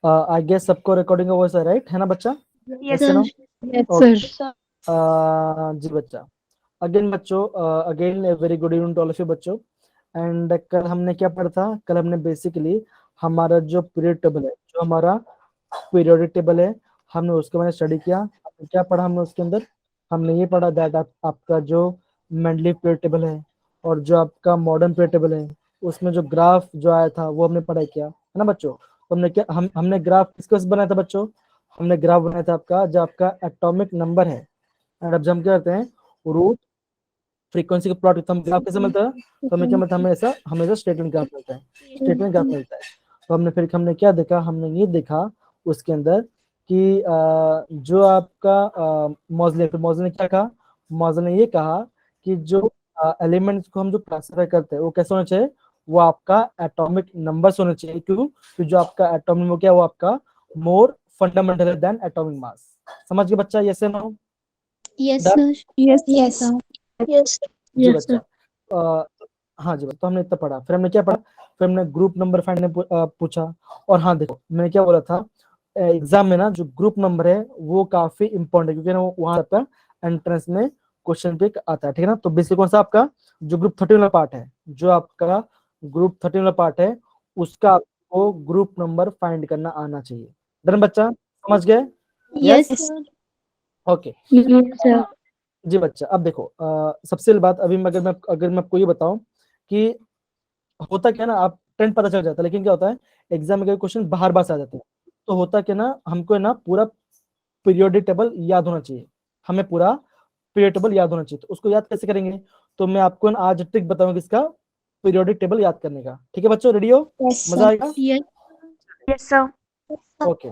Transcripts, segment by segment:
आई guess सबको recording voice है, right है ना बच्चा? Yes, yes no? sir. Yes, okay. sir. जी बच्चा, अगेन बच्चों, again very good evening to all of you बच्चों। एंड कल हमने क्या पढ़ा था? कल हमने बेसिकली हमारा जो पीरियड टेबल है, जो हमारा पीरियोडिक टेबल है, हमने उसके बारे में स्टडी किया। हमने क्या पढ़ा? हमने उसके अंदर हमने ये पढ़ा दैट आपका जो मेंडलीव पीरियड टेबल है और जो आपका मॉडर्न पीरियड टेबल है, उसमें जो ग्राफ जो आया था वो हमने पढ़ा किया, है ना बच्चों? तो हमने क्या हमने ग्राफ किसके वजह से बनाया था बच्चों? हमने ग्राफ बनाया था आपका जो आपका एटॉमिक नंबर है। एंड अब जब हम क्या करते हैं, रूट फ्रीक्वेंसी का प्लॉट करते हैं, हम ग्राफ कैसे मिलता है? तो हमें क्या मिलता है? हमेशा स्टेटमेंट ग्राफ मिलता है, स्टेटमेंट ग्राफ मिलता है। तो हमने क्या देखा? हमने ये देखा उसके अंदर कि जो आपका मॉजले ने क्या कहा? मॉजले ने ये कहा कि जो एलिमेंट्स को हम जो क्लासिफाई करते हैं वो कैसे होना चाहिए? वो आपका एटॉमिक नंबर होना चाहिए। क्यों? तो जो आपका एटॉमिक नंबर क्या, वो आपका more fundamental than atomic mass. समझ गए बच्चा? Yes no? Yes, done? sir. Yes, Yes. sir. Yes. जी Yes, बच्चा। sir. हाँ जी, तो हमने इतना पढ़ा, फिर हमने क्या पढ़ा? फिर हमने ग्रुप नंबर फाइंड पूछा। और हाँ देखो, मैंने क्या बोला था, एग्जाम में ना जो ग्रुप नंबर है वो काफी इंपॉर्टेंट है, क्योंकि ना वहां आपका एंट्रेंस में क्वेश्चन पे आता है, ठीक है ना? तो बेसिक कौन सा आपका जो ग्रुप 13 वाला पार्ट है, जो आपका ग्रुप 13 वाला पार्ट है, उसका आपको ग्रुप नंबर फाइंड करना आना चाहिए। डन बच्चा? समझ गए? Yes, yes? sir. Okay. Yes, sir. जी बच्चा, अब देखो, सबसे पहली बात, अभी मैं अगर मैं आपको ये बताऊं कि होता क्या ना, आप ट्रेंड पता चल जाता है, लेकिन क्या होता है एग्जाम में कई क्वेश्चन बाहर बाहर से आ जाते हैं। तो होता क्या ना, हमको है ना पूरा पीरियोडिक टेबल याद होना चाहिए, हमें पूरा पीरियड टेबल याद होना चाहिए। तो उसको याद कैसे करेंगे? तो मैं आपको ना आज ट्रिक बताऊंगा इसका पीरियोडिक टेबल याद करने का। ठीक है बच्चों, रेडी हो? Yes, मजा sir. आएगा? Yes. Yes, sir. ओके।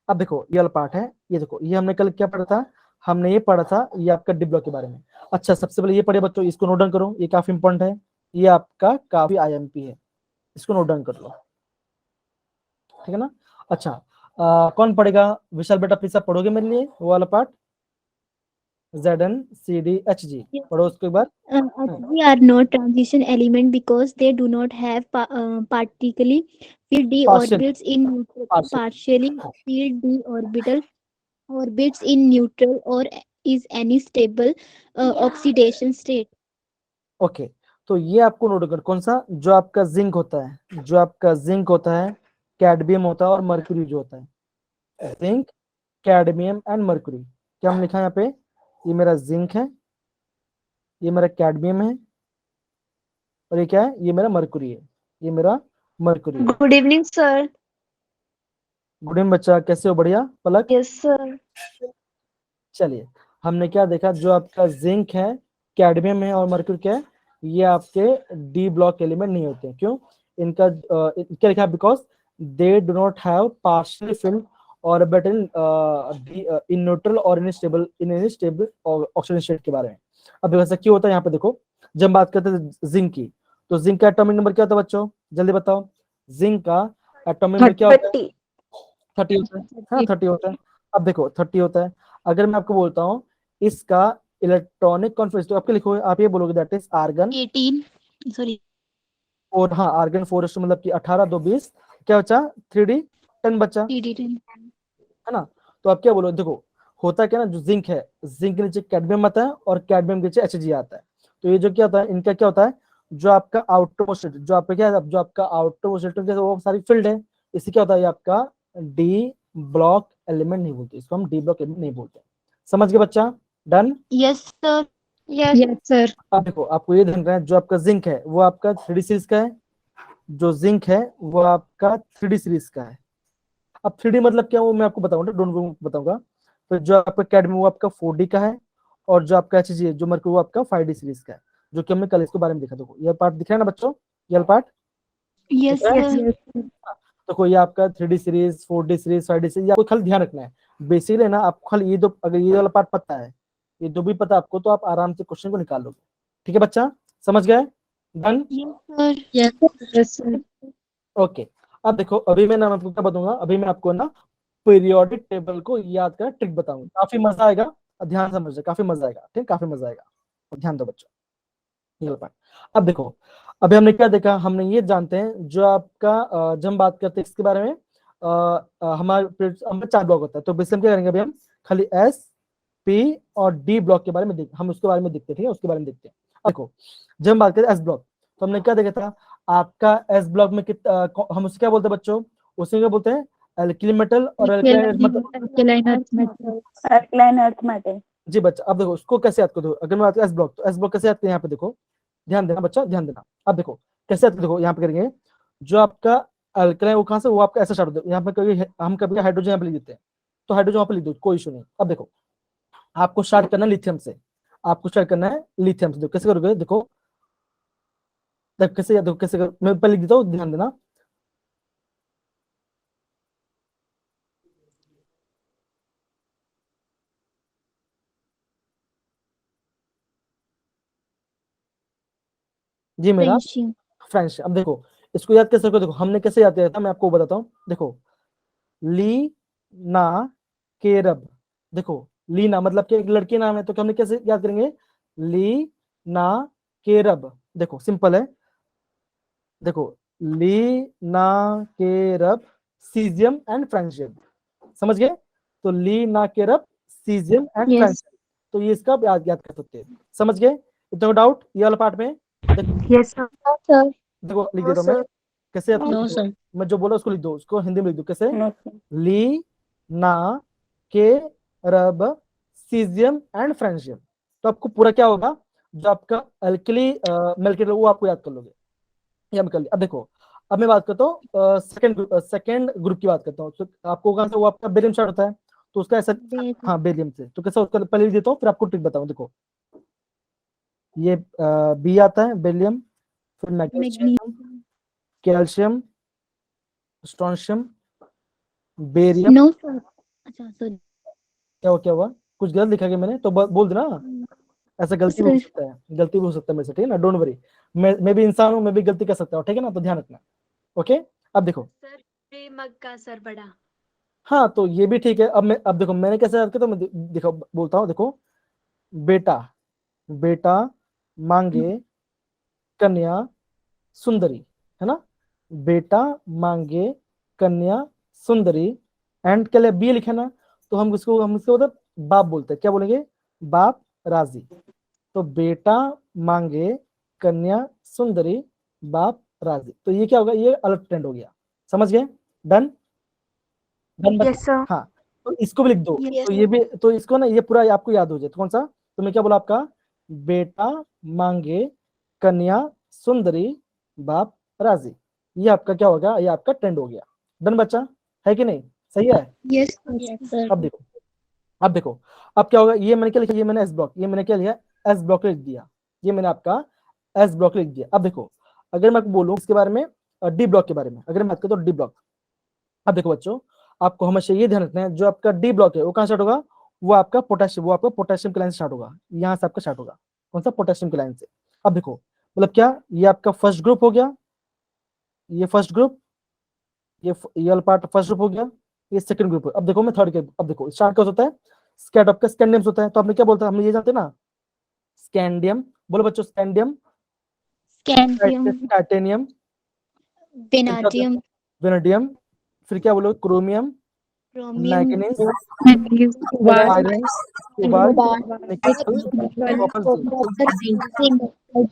अब देखो ये वाला पार्ट है, ये देखो, ये हमने कल क्या पढ़ा था? हमने ये पढ़ा था ये आपका डी ब्लॉक के बारे में। अच्छा, सबसे पहले ये पढ़े बच्चों, इसको नोट डाउन करो, ये काफी इंपॉर्टेंट है, ये आपका काफी आईएमपी है, इसको नोट डाउन कर लो, ठीक है ना? अच्छा, कौन पढ़ेगा? विशाल बेटा प्लीज आप पढ़ोगे मेरे लिए वो वाला पार्ट, ZNCDHG, Yes. पढ़ो उसको एक बार। Actually, are not transition element because they do not have partially filled d partial, orbits in neutral, partial. partially filled d orbital orbits in neutral or is any stable oxidation state. Okay, तो ये आपको note कर, कौन सा? जो आपका zinc होता है, जो आपका जिंक होता है, कैडमियम होता है और मर्क्यूरी जो होता है, जिंक, कैडमियम एंड मर्क्यूरी। क्या हम लिखा है यहाँ पे? ये मेरा जिंक है, ये मेरा कैडमियम है, और ये क्या है? ये मेरा मर्क्यूरी है, ये मेरा मर्क्यूरी है। Good evening, sir. Good evening बच्चा, कैसे हो? बढ़िया पलक? Yes, sir. चलिए, हमने क्या देखा? जो आपका जिंक है, कैडमियम है और मर्क्यूरी क्या है? ये आपके डी ब्लॉक एलिमेंट नहीं होते। क्यों? इनका क्या लिखा है? Because they do not have partially field orbit in neutral और इन स्टेबल ऑक्सीजन स्टेट के बारे में। अब वैसा क्यों होता है? यहाँ पे देखो, जब हम बात करते हैं जिंक की, तो जिंक का एटॉमिक नंबर क्या होता है बच्चों? जल्दी बताओ, जिंक का एटॉमिक नंबर क्या होता है? 30. 30 होता है, हाँ 30 होता है। अब देखो 30 होता है, अगर मैं आपको बोलता हूँ इसका इलेक्ट्रॉनिक कॉन्फिगरेशन, तो आपके लिखोगे, आप ये बोलोगे दैट इज आर्गन 18. Sorry. और हाँ आर्गन 4 मतलब कि 18 2 20, क्या बचा? 3D 10 बचा, 3D10. है ना? तो आप क्या बोलोगे? देखो होता क्या ना, जो जिंक है, जिंक के नीचे कैडमियम आता है और कैडमियम के नीचे Hg आता है। तो ये जो क्या होता है, इनका क्या होता है, जो आपका आउटर मोस्ट, जो आपका क्या है, जो आपका आउटर मोस्ट वो सारी फील्ड है, इससे क्या होता है? ये आपका डी ब्लॉक एलिमेंट नहीं बोलते, इसको हम डी ब्लॉक एलिमेंट नहीं बोलते। समझ गए बच्चा? Done? Yes, sir. Yes. Yes, sir. अब देखो, आपको ये ध्यान रखना है, जो आपका जिंक है वो आपका 3D सीरीज का है, जो जिंक है वो आपका 3D सीरीज का है। अब 3D मतलब क्या, वो मैं आपको बताऊंगा, डोंट वो बताऊंगा। तो जो आपका कैडमियम वो आपका 4D का है, और जो आपका Hg है, जो मर्क्यूरी वो आपका 5D सीरीज का है, जो कि हमने कल इसके बारे में देखा। देखो ये पार्ट दिख रहा है ना बच्चों, ये पार्ट दिख Yes, रहा है? Yes, sir. yes, sir. तो कोई आपका 3D series, 4D series, 5D series, आपको खाली ध्यान रखना है। बेसिकली ना आपको खाली ये दो, अगर ये वाला पार्ट पता है, ये दो भी पता आपको, तो आप आराम से क्वेश्चन को निकाल लोगे। ठीक है बच्चा? समझ गए? Done? Yes, sir. Yes, yes, sir. Okay. अब देखो, अभी मैं ना आपको क्या बताऊंगा, अभी मैं आपको ना पीरियोडिक टेबल को याद कर ट्रिक बताऊंगा, काफी मजा आएगा। ध्यान समझे, काफी मजा आएगा, ठीक, काफी मजा आएगा। और ध्यान दो बच्चों, ये पार्ट। अब देखो, अभी हमने क्या देखा? हमने ये जानते हैं जो आपका जब हम बात करते हैं इसके बारे में, हमारे 4 ब्लॉक होता है, तो बेसिकली क्या करेंगे अभी हम खाली एस पी और डी ब्लॉक के बारे में हम उसके बारे में देखते हैं, ठीक है, उसके बारे में देखते हैं। देखो जब हम बात करें एस ब्लॉक, तो हमने क्या देखा था, आपका एस ब्लॉक में हम उससे क्या बोलते हैं बच्चों, उसे क्या बोलते हैं, एल्किली मेटल और Alkaline earth metal. Alkaline earth metal. जी बच्चा। अब देखो उसको कैसे याद करो, अगर मैं बात करूं एस ब्लॉक, तो एस ब्लॉक कैसे याद करें, यहाँ पे देखो, ध्यान देना बच्चा, ध्यान देना। अब देखो कैसे याद, देखो यहाँ पे करेंगे, जो आपका अल्कलाइन वो कहाँ से, वो आपका ऐसा स्टार्ट होता है, यहाँ पे कभी हम कभी हाइड्रोजन यहाँ पे लिख देते हैं, तो हाइड्रोजन यहाँ पे लिख दो, कोई इशू नहीं। अब देखो आपको स्टार्ट करना है लिथियम से, आपको स्टार्ट करना है लिथियम से। देखो कैसे करोगे, देखो कैसे, देखो कैसे मैं पहले लिख देता हूँ, ध्यान देना। जी मेरा फ्रेंशियम। फ्रेंच। अब देखो इसको याद कैसे करो, देखो हमने कैसे याद किया था, मैं आपको बताता हूँ। देखो ली ना केरब, देखो लीना मतलब कि एक लड़की नाम है, तो हमने कैसे याद करेंगे, ली ना केरब। देखो सिंपल है, देखो ली ना केरब सीजियम एंड फ्रेंशियम, समझ गए, तो ली ना carob caesium and Yes. Francium, तो ये इसका याद कर सकते हैं, समझ गए, इतना डाउट ये वाला पार्ट में। देखो Yes, sir. Sir. देखो लिख देता हूँ मैं, कैसे याद नो करो, सर। मैं जो बोला उसको लिख दो, उसको हिंदी में लिख दो, कैसे, नो सर। ली ना के रब सीजियम एंड फ्रेंशियम। तो आपको पूरा क्या होगा, जो आपका अल्कली मेल्केट वो आपको याद कर लोगे, ये हम कर लिया। अब देखो अब मैं बात करता हूँ सेकंड ग्रुप की बात करता हूँ, तो आपको कहाँ से, वो आपका बेरियम स्टार्ट होता है, तो उसका ऐसा, हाँ बेरियम से, तो कैसा, उसका पहले लिख देता हूँ फिर आपको ट्रिक बताऊँ। देखो ये बी आता है बेरियम, फिर magnesium, Magnesium. Calcium, strontium, barium. No, sir. अच्छा sorry. क्या हुआ, कुछ गलत लिखा गया मैंने तो बोल देना, ऐसा गलती भी हो Sir. सकता है, गलती भी हो सकता है मेरे से, ठीक है ना, डोंट वरी, मैं भी इंसान हूँ, मैं भी गलती कर सकता हूँ, ठीक है ना, तो ध्यान रखना। ओके अब देखो, सर मग का सर बड़ा. हाँ तो ये भी ठीक है। अब देखो मैंने कैसे याद किया, तो मैं देखो बोलता हूँ, देखो बेटा, बेटा मांगे कन्या सुंदरी, है ना, बेटा मांगे कन्या सुंदरी, एंड के लिए बी लिखे ना, तो हम इसको उधर बाप बोलते हैं, क्या बोलेंगे, बाप राजी। तो बेटा मांगे कन्या सुंदरी, बाप राजी, तो ये क्या होगा, ये अलग ट्रेंड हो गया, समझ गए, डन डन बच्चा। Yes, sir. हाँ तो इसको भी लिख दो, Yes. तो ये भी, तो इसको ना ये पूरा आपको याद हो जाए, तो कौन सा, तो मैं क्या बोला आपका, बेटा मांगे कन्या सुंदरी, बाप राजी, ये आपका क्या होगा, ये आपका ट्रेंड हो गया, डन बच्चा, है कि नहीं, सही है। Yes, sir. अब देखो, अब देखो अब क्या होगा, ये मैंने क्या लिखा, ये मैंने एस ब्लॉक, ये मैंने क्या लिया, एस ब्लॉक लिख दिया, ये मैंने आपका एस ब्लॉक लिख दिया। अब देखो अगर मैं बोलूं इसके बारे में, डी ब्लॉक के बारे में अगर मैं बात करूं, तो डी ब्लॉक, अब देखो बच्चों आपको हमेशा ये ध्यान रखना है, जो आपका डी ब्लॉक है वो कहाँ स्टार्ट होगा, वो आपका पोटेशियम की लाइन से स्टार्ट होगा, यहाँ से आपका स्टार्ट होगा, कौन सा, पोटेशियम की लाइन से। अब देखो मतलब क्या, ये आपका फर्स्ट ग्रुप हो गया, ये फर्स्ट ग्रुप, ये वाला पार्ट फर्स्ट ग्रुप हो गया, ये सेकंड ग्रुप है। अब देखो मैं थर्ड के, अब देखो स्टार्ट क्या होता है, आपका स्कैंडियम होता है, तो आपने क्या बोलता है, हम ये जानते हैं ना, स्कैंडियम, बोलो बच्चों, scandium, Scandium. Titanium, Vanadium. Vanadium, फिर क्या बोलो, chromium, Chromium. Manganese, Magnesium. Iron, cobalt, निकल, कॉपर, जिंक,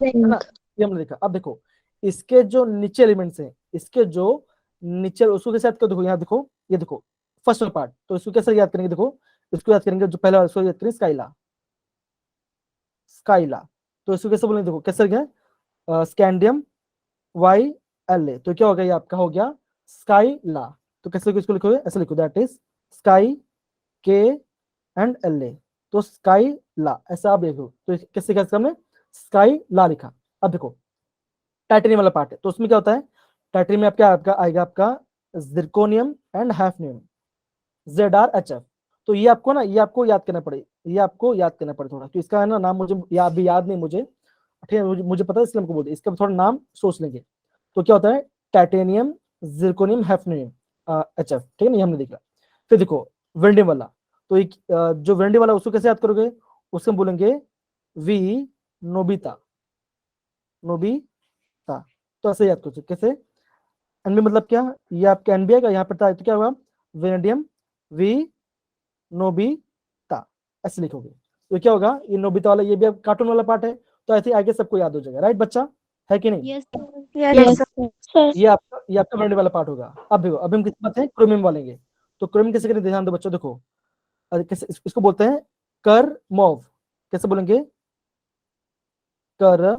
है ना, ये हमने देखा। अब देखो इसके जो नीचे एलिमेंट्स हैं, इसके जो नीचे, उसको कैसे याद करो, देखो यहाँ देखो, ये देखो फर्स्ट पार्ट, तो इसको कैसे याद करेंगे, देखो इसको याद करेंगे, जो पहला इसको याद करेंगे, स्काइला, स्काइला, तो इसको कैसे बोलेंगे, देखो कैसे गया, स्कैंडियम वाई एल ए, तो क्या हो गया, ये आपका हो गया स्काई ला, तो कैसे इसको लिखोगे, ऐसे लिखो, दैट इज स्काई के एंड एल ए, तो स्काई ला, ऐसा आप देखो, तो कैसे कैसे हमने स्काई ला लिखा। अब देखो टाइटेनियम वाला पार्ट है, तो उसमें क्या होता है, टाइटेनियम में आपका आएगा आपका जिरकोनियम एंड हैफनियम, ZrHf, तो ये आपको ना, ये आपको याद करना पड़े, ये आपको याद करना पड़े थोड़ा, तो इसका है ना नाम मुझे अभी याद नहीं मुझे, ठीक है, मुझे पता है इसलिए हमको बोलते, इसका थोड़ा नाम सोच लेंगे। तो क्या होता है, टाइटेनियम, जिरकोनियम, हैफनियम, HF, ठीक है ना, ये हमने देखा। फिर देखो वेंडियम वाला, तो एक जो वेंडियम वाला उसको कैसे याद करोगे, उसको हम बोलेंगे वी नोबिता, नोबिता, तो ऐसे याद करो कैसे, एनबी मतलब क्या, ये आपका एनबी आएगा, यहाँ पर था तो क्या होगा वेनेडियम वी नोबिता, ऐसे लिखोगे तो क्या होगा, ये नोबिता वाला ये भी कार्टून वाला पार्ट है, तो ऐसे आगे सबको याद हो जाएगा, राइट बच्चा, है कि नहीं? Yes, sir. Yes, sir. ये आपका वेनेडियम वाला पार्ट होगा। अब देखो, अब हम किस बात है, क्रोमियम वालेंगे, तो क्रोमियम कैसे करें, ध्यान दो बच्चों, देखो कैसे इसको बोलते हैं, कर मोव, कैसे बोलेंगे, कर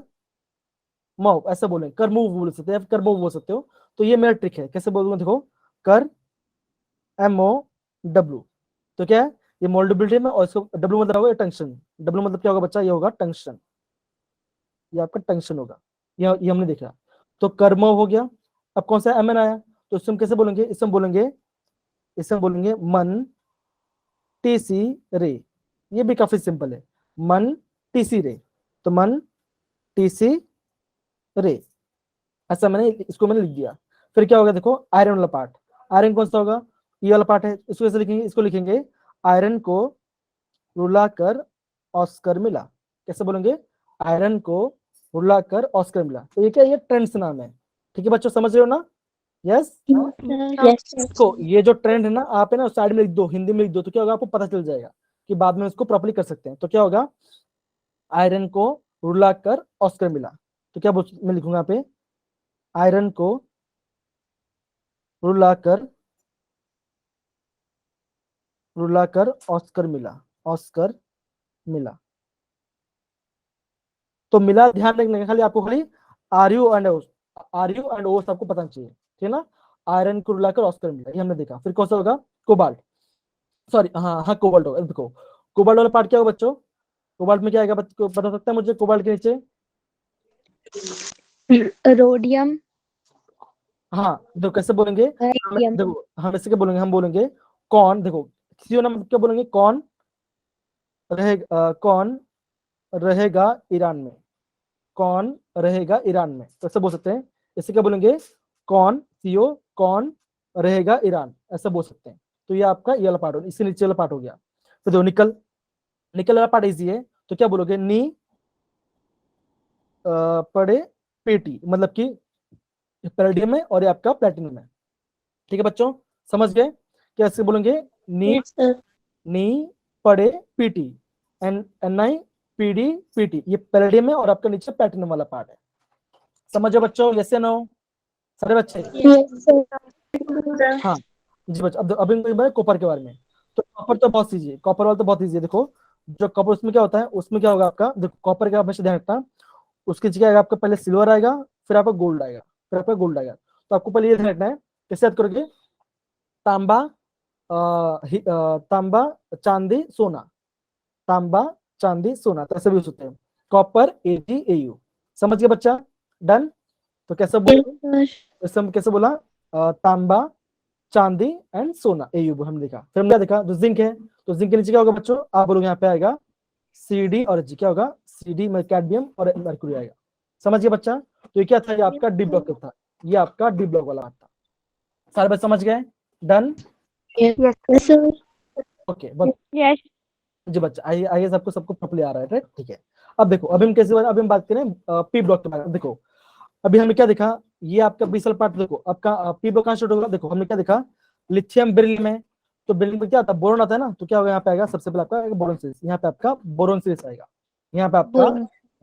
मोव, ऐसे बोलेंगे, कर मूव बोल सकते हैं, कर मूव बोल सकते हो, तो ये मेरा ट्रिक है, कैसे बोलूंगा देखो, कर MOW, तो क्या है, ये मोल्डेबिलिटी में, और इसको W मतलब होगा टंक्शन, W मतलब क्या होगा बच्चा, ये होगा टंक्शन, ये आपका टंक्शन होगा, ये हमने देखा, तो कर्म हो गया। अब कौन सा MN आया, तो इसमें कैसे बोलेंगे, इसमें बोलेंगे मन TC रे, ये भी काफी सिंपल है, मन TC रे, तो मन TC रे, ऐसा इसको मैंने लिख दिया। फिर क्या होगा देखो, आयरन वाला पार्ट, आयरन कौन सा होगा, ये वाला पार्ट है, इसको कैसे लिखेंगे, इसको लिखेंगे आयरन को रुलाकर ऑस्कर मिला, कैसे बोलेंगे, आयरन को रुलाकर ऑस्कर मिला, तो ये क्या, ये ट्रेंड्स नाम है, ठीक है बच्चों, समझ रहे हो ना? Yes, Yes, sir. इसको ये जो ट्रेंड है ना, आप है ना साइड में लिख दो, हिंदी में लिख दो, तो क्या होगा, आपको पता चल जाएगा कि बाद में उसको प्रॉपर्ली कर सकते हैं। तो क्या होगा, आयरन को रुलाकर ऑस्कर मिला, तो क्या मैं लिखूंगा यहाँ पे, आयरन को रुलाकर ऑस्कर मिला, तो मिला ध्यान रखने का, खाली आपको खाली आर यू एंड ओ सबको पता चाहिए, ठीक है ना, आयरन को रुलाकर ऑस्कर मिला, ये हमने देखा। फिर कौन सा होगा, कोबाल्ट, सॉरी हाँ कोबाल्ट होगा, देखो कोबाल्ट वाला पार्ट क्या होगा बच्चों, कोबाल्ट में क्या आएगा, बता सकता है मुझे, कोबाल्ट के नीचे, Rhodium. हाँ देखो कैसे बोलेंगे, Radium. देखो हम इससे क्या बोलेंगे, हम बोलेंगे कौन, देखो सीओ नाम क्या बोलेंगे, कौन रहेगा ईरान में, कौन रहेगा ईरान में, तो ऐसे बोल सकते हैं, इससे क्या बोलेंगे, कौन सीओ कौन रहेगा ईरान, ऐसा बोल सकते हैं। तो ये आपका ये वाला पार्ट हो, इससे नीचे वाला पार्ट हो गया। तो देखो निकल वाला पार्ट इजी है, तो क्या बोलोगे, नी पड़े पेटी, मतलब कि पैलेडियम है और ये आपका प्लेटिनम है, ठीक है बच्चों, समझ गए, कैसे बोलेंगे, नी Yes, sir. नी पड़े पीटी, NI PD PT, ये पैलेडियम है और आपका नीचे प्लेटिनम वाला पार्ट है, समझो बच्चों, यस या नो सारे बच्चे? Yes, sir. हाँ जी बच्चों, अब अभी कॉपर के बारे में, तो कॉपर तो बहुत ईजी है, कॉपर वाला तो बहुत ईजी है, देखो जो कॉपर उसमें क्या होता है, उसमें क्या होगा आपका, देखो कॉपर का हमेशा ध्यान रखना, उसकी जगह आएगा आपका पहले सिल्वर आएगा, फिर आपका गोल्ड आएगा, तो आपको पहले ये ध्यान रखना है, कैसे याद करोगे, तांबा तांबा चांदी सोना, तांबा चांदी सोना, तो ऐसे भी हो सकते हैं, कॉपर AgAu, समझ गए बच्चा, डन। तो कैसे बोला, कैसे बोला, तांबा चांदी एंड सोना AU हमने देखा। फिर हमने देखा जो जिंक है, तो जिंक के नीचे क्या होगा बच्चों, आप बोलोगे यहाँ पे आएगा CD और G, क्या होगा CD में कैडमियम और मर्क्यूरी आएगा, समझ गए बच्चा। तो ये क्या था, ये आपका डी ब्लॉक था, ये आपका डी ब्लॉक वाला था, सारे बच्चे समझ गए, डन, Yes, sir. ओके बस Yes. जी बच्चा, आइए सबको प्रॉपर्ली आ रहा है, राइट, ठीक है। अब देखो, अभी हम कैसे, अभी हम बात करें पी ब्लॉक के बारे में। देखो अभी हमने क्या देखा, ये आपका बीसल पार्ट, देखो आपका पी ब्लॉक कहाँ स्टार्ट होगा, देखो हमने क्या देखा, लिथियम बेरिलियम में, तो बेरिलियम में क्या आता है, बोरोन आता है ना, तो क्या होगा यहाँ पे आएगा, सबसे पहले आपका बोरोन सीरीज, यहाँ पे आपका बोरोन सीरीज आएगा, यहाँ पे आपका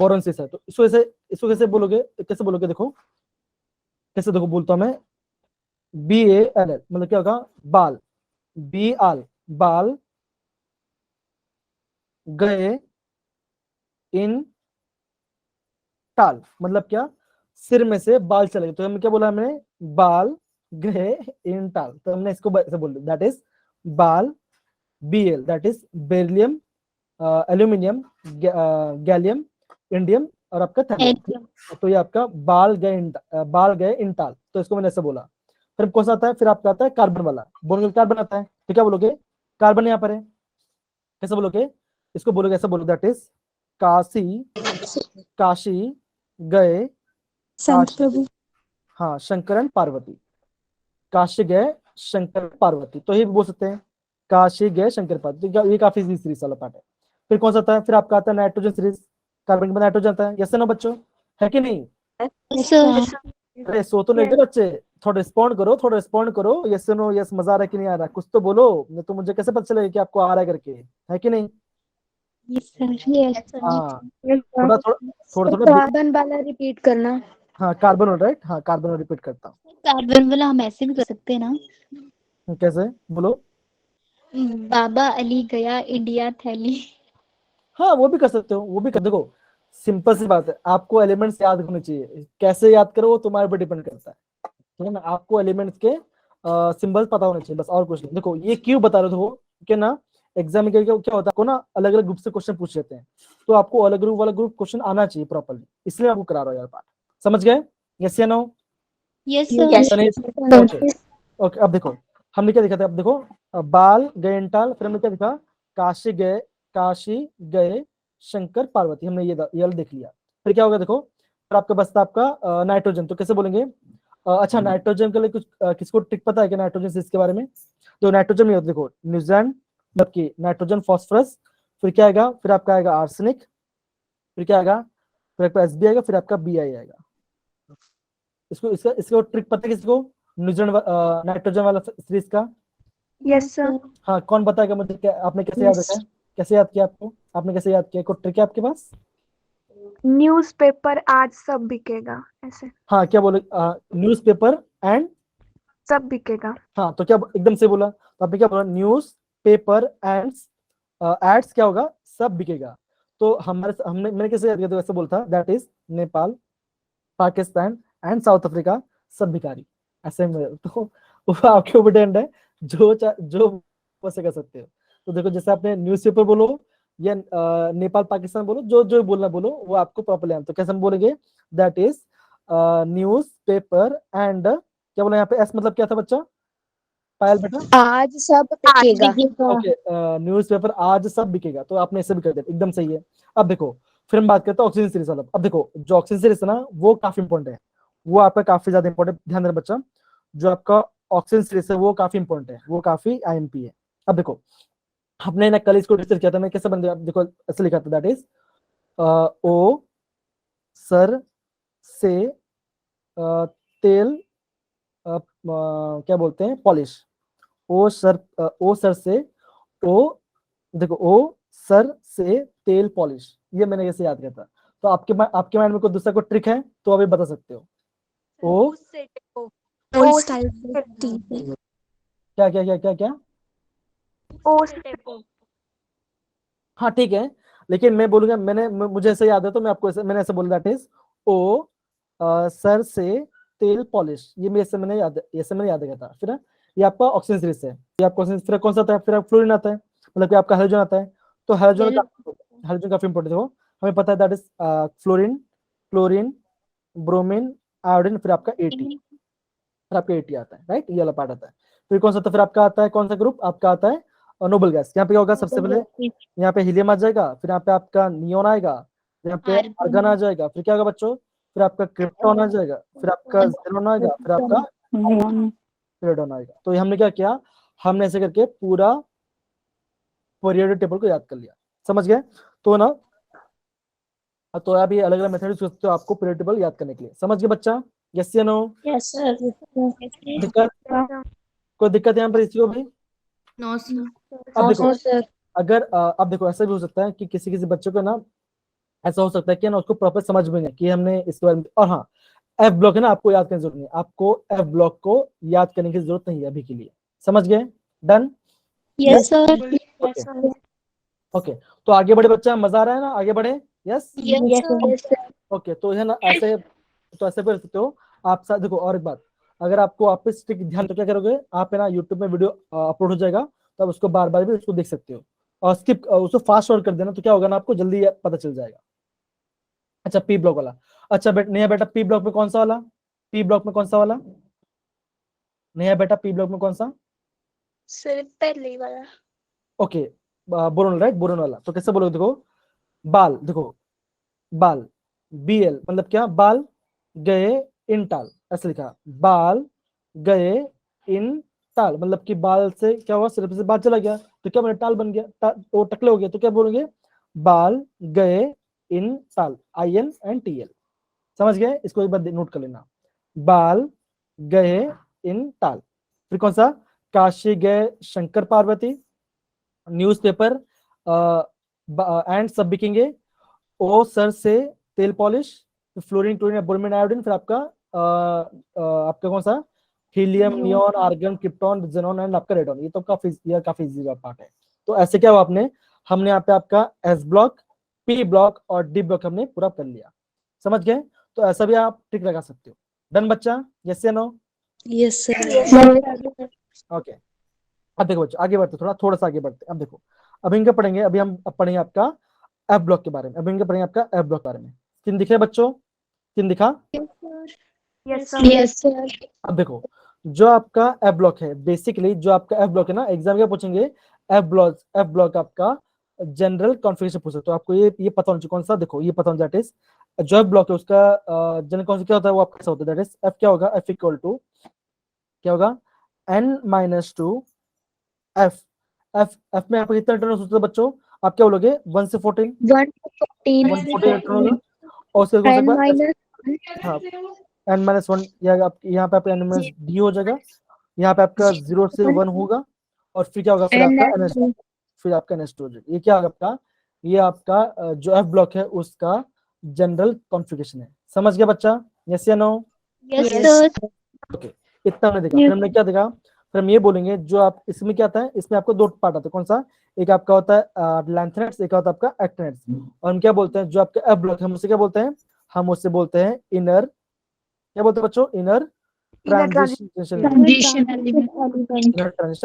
बोरोन सीरीज है, तो इसको कैसे बोलोगे, देखो कैसे, देखो बोलता हूं मैं, BALL मतलब क्या होगा, बाल, बाल गए इन टाल, मतलब क्या, सिर में से बाल चले गए, तो हमने क्या बोला, हमने बाल गए इन टाल, तो हमने इसको ऐसे बोल दिया, दैट इज बाल BL, that is beryllium aluminium gallium indium और आपका थैलियम, तो ये आपका बाल गए इन टाल, तो इसको मैंने ऐसे बोला। फिर कौन सा आता है, फिर आपका आता है कार्बन वाला, बोलोगे कार्बन आता है, तो क्या बोलोगे, कार्बन यहाँ पर है, कैसे बोलोगे, इसको बोलोगे ऐसे बोलो, दैट इज काशी गए संत प्रभु। हाँ शंकर एंड पार्वती, काशी गए शंकर पार्वती, तो ये भी बोल सकते हैं, काशी गए शंकर पार्वती, ये काफी इजी सीरीज वाला पार्ट है। फिर कौन सा आता है, फिर आपका आता है नाइट्रोजन सीरीज, कार्बन के बाद नाइट्रोजन आता है, यस ना बच्चों, है कि नहीं? Yes, sir. अरे सो तो नहीं गए बच्चे, थोड़ा रिस्पॉन्ड करो, यस नो यस, मजा आ रहा है कि नहीं आ रहा, कुछ तो बोलो, नहीं तो मुझे कैसे पता चलेगा कि आपको आ रहा है करके, है कि नहीं? Yes sir. हाँ, Yes, sir. थोड़ा थोड़ा थोड़ा थोड़ा कार्बन वाला रिपीट करना। हाँ कार्बन, राइट, हाँ कार्बन रिपीट करता हूँ। कार्बन वाला हम ऐसे भी कर सकते हैं ना। कैसे बोलो? बाबा अली गया इंडिया थैली। हाँ वो भी कर सकते हो, वो भी कर, देखो सिंपल सी बात है, आपको एलिमेंट्स याद होने चाहिए, कैसे याद करो वो तुम्हारे ऊपर डिपेंड करता है, ठीक है ना? आपको एलिमेंट्स के सिंबल्स पता होने चाहिए, बस और कुछ नहीं। देखो ये क्यों बता रहे हो कि ना, एग्जाम में क्या क्या होता है, आपको ना अलग अलग ग्रुप से क्वेश्चन पूछ लेते हैं, तो आपको अलग ग्रुप वाला ग्रुप क्वेश्चन आना चाहिए प्रॉपरली, इसलिए आपको करा रहा हूँ यार पार्ट। समझ गए? यस या no? Yes Yes, sir. sir. Okay okay, अब देखो हमने क्या देखा था, अब देखो बाल गए इंटाल, फिर हमने क्या देखा, काशी गए शंकर पार्वती, हमने ये वाला देख लिया। फिर क्या होगा देखो, फिर आपका बचता आपका नाइट्रोजन, तो कैसे बोलेंगे? अच्छा नाइट्रोजन के लिए कुछ किसको ट्रिक पता है कि नाइट्रोजन से इसके बारे में? तो नाइट्रोजन में होता है, देखो न्यूट्रॉन, मतलब कि नाइट्रोजन फॉस्फोरस, फिर क्या आएगा, फिर आपका आएगा आर्सेनिक, फिर क्या आएगा, फिर आपका एसबी आएगा, फिर आपका बी आएगा। इसको इसका इसको ट्रिक पता है किसको? न्यूट्रॉन नाइट्रोजन वाला सीरीज का? Yes, sir. हाँ कौन बताएगा मुझे, क्या आपने कैसे याद रखा है, कैसे याद किया आपको, आपने कैसे याद किया, कोई ट्रिक है आपके पास? न्यूज़पेपर आज सब बिकेगा ऐसे। हाँ क्या बोले, न्यूज़पेपर एंड, सब बिकेगा। हाँ तो क्या एकदम से बोला, तो आपने क्या बोला, न्यूज पेपर एंड एड्स क्या होगा, सब बिकेगा। तो हमारे हमने मैंने कैसे याद किया, तो ऐसे बोलता that is Nepal, Pakistan and south Africa सब भिखारी, ऐसे में तो वो आपके ऊपर डिपेंड है, जो वैसे कर सकते हो। तो देखो जैसे आपने न्यूज़पेपर बोलो या नेपाल पाकिस्तान बोलो, जो जो बोलना बोलो वो आपको प्रॉपरली आना, तो कैसे हम बोलेंगे, that is news paper and, क्या बोला यहाँ पे, एस मतलब क्या था बच्चा, पायल बेटा? आज सब बिकेगा। ओके, न्यूज़पेपर आज सब बिकेगा, तो आपने ऐसे भी कर दिया, एकदम सही है। अब देखो फिर हम बात करते हैं ऑक्सीजन सीरीज वाला। अब देखो जो ऑक्सीजन सीरीज है ना, वो काफी इंपॉर्टेंट है, वो आपका काफी ज्यादा इंपॉर्टेंट, ध्यान देना बच्चा, जो आपका ऑक्सीजन सीरीज है वो काफी इंपॉर्टेंट है, वो काफी आईएमपी है। अब देखो हमने ना कल इसको डिस्कस किया था, मैं कैसे बन गया, देखो ऐसे लिखा था, दैट इज ओ सर से तेल, क्या बोलते हैं, पॉलिश, ओ सर से, ओ देखो ओ सर से तेल पॉलिश, ये मैंने कैसे याद किया था? तो आपके माइंड में कोई दूसरा कोई ट्रिक है तो अभी बता सकते हो। ओ उससे टेपो। ओल्ड ओ स्टाइल से क्या क्या क्या क्या क्या? ओ से टेपो। हाँ ठीक है, लेकिन मैं बोलूंगा, मुझे ऐसे याद है, तो मैं आपको मैंने ऐसे बोला, दैट इज ओ सर से तेल पॉलिश, ये मेरे से मैंने याद, ऐसे मैंने याद किया था। फिर ये आपका ऑक्सीजन सीरीज है, ये आपका ऑक्सीजन, फिर कौन सा आता है, फिर फ्लोरीन आता है, मतलब कि आपका हाइड्रोजन आता है। तो हाइड्रोजन काफी इंपॉर्टेंट है, वो हमें पता है, that is fluorine, chlorine, bromine, iodine, फिर आपका एटी, फिर आपका एटी आता है, राइट, ये वाला पार्ट आता है। फिर कौन सा, तो फिर आपका आता है, कौन सा ग्रुप आपका आता है, नोबल गैस। यहाँ पे क्या होगा, सबसे पहले यहाँ पे हीलियम आ जाएगा, फिर यहाँ पे आपका नियोन आएगा, यहाँ पे आर्गन आ जाएगा, फिर क्या होगा बच्चों, फिर आपका क्रिप्टॉन आ जाएगा, फिर आपका जेनॉन आएगा, फिर आपका पेरिडोन आएगा। तो ये हमने क्या किया, हमने ऐसे करके पूरा पीरियोडिक टेबल को याद कर लिया। समझ गए? तो ना, तो आप ये अलग अलग मेथड यूज सकते हो आपको पीरियोडिक टेबल याद करने के लिए। समझ गए बच्चा? यस या नो? Yes sir. दिक्कत, कोई दिक्कत यहाँ पर इसी को भी? No sir. अब देखो, सर। अगर अब देखो ऐसा भी हो सकता है कि किसी किसी बच्चों को ना, ऐसा हो सकता है कि ना उसको प्रॉपर समझ में नहीं कि हमने इसके बारे में, और हाँ एफ ब्लॉक है ना, आपको याद करने की जरूरत नहीं, आपको एफ ब्लॉक को याद करने की जरूरत नहीं है अभी के लिए। समझ गए? Done? Yes sir. Okay okay, तो आगे बढ़े बच्चा, मजा आ रहा है ना, आगे बढ़े? Yes yes sir. ओके, तो है ना ऐसे, तो ऐसे कर सकते हो आप साथ। देखो और एक बात, अगर आपको वापस स्टिक ध्यान, तो क्या करोगे आप, है ना यूट्यूब में वीडियो अपलोड हो जाएगा, तो आप उसको बार बार भी उसको देख सकते हो, और स्किप उसको फास्ट फॉरवर्ड कर देना, तो क्या होगा ना, आपको जल्दी पता चल जाएगा। अच्छा पी ब्लॉक वाला, अच्छा नया बेटा पी ब्लॉक में कौन सा वाला, पी ब्लॉक में कौन सा वाला, नया बेटा पी ब्लॉक में कौन सा? सर पहले वाला। ओके, बोरोन, राइट, बोरोन वाला। तो कैसे बोलोगे, देखो बाल, देखो बाल, बीएल मतलब क्या, बाल गए इन टाल, ऐसे लिखा, बाल गए इन टाल, मतलब कि बाल से क्या हुआ, सिर्फ से बाल चला गया, तो क्या बने, टाल बन गया, वो टकले हो गए, तो क्या बोलोगे, बाल गए इन टाल, I N and T L. समझ गए? इसको एक बार नोट कर लेना, बाल गए इन ताल। फिर कौन सा, काशी गए शंकर पार्वती, न्यूज़पेपर एंड सब बिकेंगे, ओ सर से तेल पॉलिश, फ्लोरीन क्लोरीन ब्रोमीन आयोडीन, फिर आपका आपका कौन सा, helium neon argon krypton xenon and आपका रेडॉन। ये तो काफी इजी पार्ट है। तो ऐसे क्या हुआ, हमने यहाँ पे आपका एस ब्लॉक, पी ब्लॉक और डी ब्लॉक हमने पूरा कर लिया। समझ गए? तो ऐसा भी आप ट्रिक लगा सकते हो। डन बच्चा, यस या नो? Yes sir. ओके, अब देखो बच्चों आगे बढ़ते, थोड़ा सा आगे बढ़ते। अब देखो, अभी इनका पढ़ेंगे, अभी हम पढ़ेंगे आपका एफ ब्लॉक के बारे में। अभी इनका पढ़ेंगे आपका एफ ब्लॉक के बारे में। तीन दिखे बच्चों? तीन दिखा? Yes sir. Yes sir. अब देखो, जो आपका एफ ब्लॉक है, बेसिकली जो आपका एफ ब्लॉक है ना, एग्जाम क्या पूछेंगे, एफ ब्लॉक आपका जनरल कॉन्फ़िगरेशन पूछ सकते हो। तो आपको ये पता होना चाहिए कौन सा, देखो ये पता होना चाहिए, दैट इज जो एफ ब्लॉक है उसका जनरल कौन सा क्या होता है, वो आपका ऐसा होता है, दैट इज एफ क्या होगा, एफ इक्वल टू क्या होगा, n minus two F. F में आपको कितना रिटर्न हो सकता है बच्चों, आप क्या बोलोगे, 1 से 14, 114 रिटर्न होगा। और उसके कौन सा n बार, minus हाँ n माइनस वन, यहाँ पे आपका n माइनस डी हो जाएगा, यहाँ पे आपका 0 से 1 होगा, और फिर क्या होगा, फिर n आपका NS, फिर आपका नेक्स्ट हो जाएगा। ये क्या होगा आपका, ये आपका जो एफ ब्लॉक है उसका जनरल कॉन्फ़िगरेशन है। समझ गया बच्चा, यस या नो? yes sir. ओके, इतना हमने देखा। फिर हमने क्या देखा, फिर हम ये बोलेंगे जो आप इसमें क्या आता है, इसमें आपको दो पार्ट आते हैं। कौन सा, एक आपका होता है लैंथनेट्स, एक होता है आपका एक्टिनेट्स। और हम क्या बोलते हैं, जो आपका एफ ब्लॉक है हम उसे क्या बोलते हैं, हम उससे बोलते हैं इनर, क्या बोलते हैं बच्चों, इनर ट्रांजिशन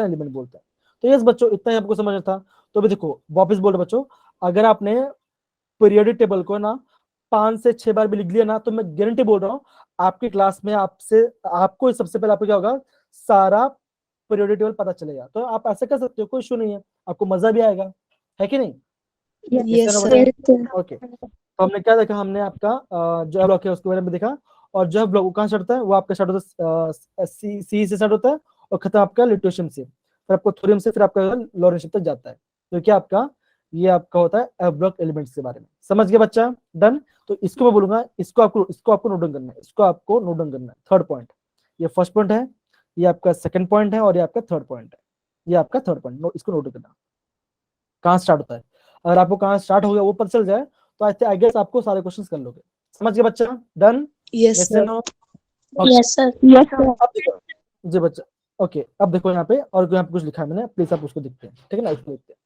एलिमेंट बोलते हैं। तो यस बच्चों, इतना ही आपको समझना था। तो अभी देखो वापस बोल रहे बच्चों, अगर आपने पीरियोडिक टेबल को ना 5 से 6 बार भी लिख लिया ना, तो मैं गारंटी बोल रहा हूँ आपकी क्लास में आपको सबसे पहले आपको क्या होगा, सारा पीरियोडिक टेबल पता चलेगा। तो आप ऐसे कर सकते हो, कोई इशू नहीं है, आपको मजा भी आएगा, है कि नहीं? Yes sir. ओके, तो हमने क्या देखा, हमने आपका जो ब्लॉक है उसके बारे में देखा। और जो ब्लॉक कहाँ स्टार्ट होता है, वो आपका स्टार्ट होता है सी से स्टार्ट होता है और खत्म आपका लिटोशियम से, फिर आपको थोरियम से, फिर आपका लॉरेंशियम तक जाता है। तो क्या आपका, ये आपका होता है एफ ब्लॉक एलिमेंट्स के बारे में। समझ गया बच्चा? डन। तो इसको मैं बोलूंगा, इसको आपको नोट डाउन करना है, इसको आपको नोट डाउन करना है। थर्ड पॉइंट, ये फर्स्ट पॉइंट है, ये आपका सेकंड पॉइंट है, और ये आपका थर्ड पॉइंट है। ये आपका थर्ड पॉइंट, इसको नोट करना, कहाँ स्टार्ट होता है। अगर आपको कहाँ स्टार्ट हो गया वो पता चल जाए, तो आई गेस आपको सारे क्वेश्चन कर लोगे। समझ गए बच्चा? Done, yes yes sir. No? yes sir. अब देखो जी बच्चा, ओके अब देखो यहाँ पे, और यहाँ पे कुछ लिखा है मैंने, प्लीज आप उसको देखते हैं, ठीक है ना, उसको देखते हैं।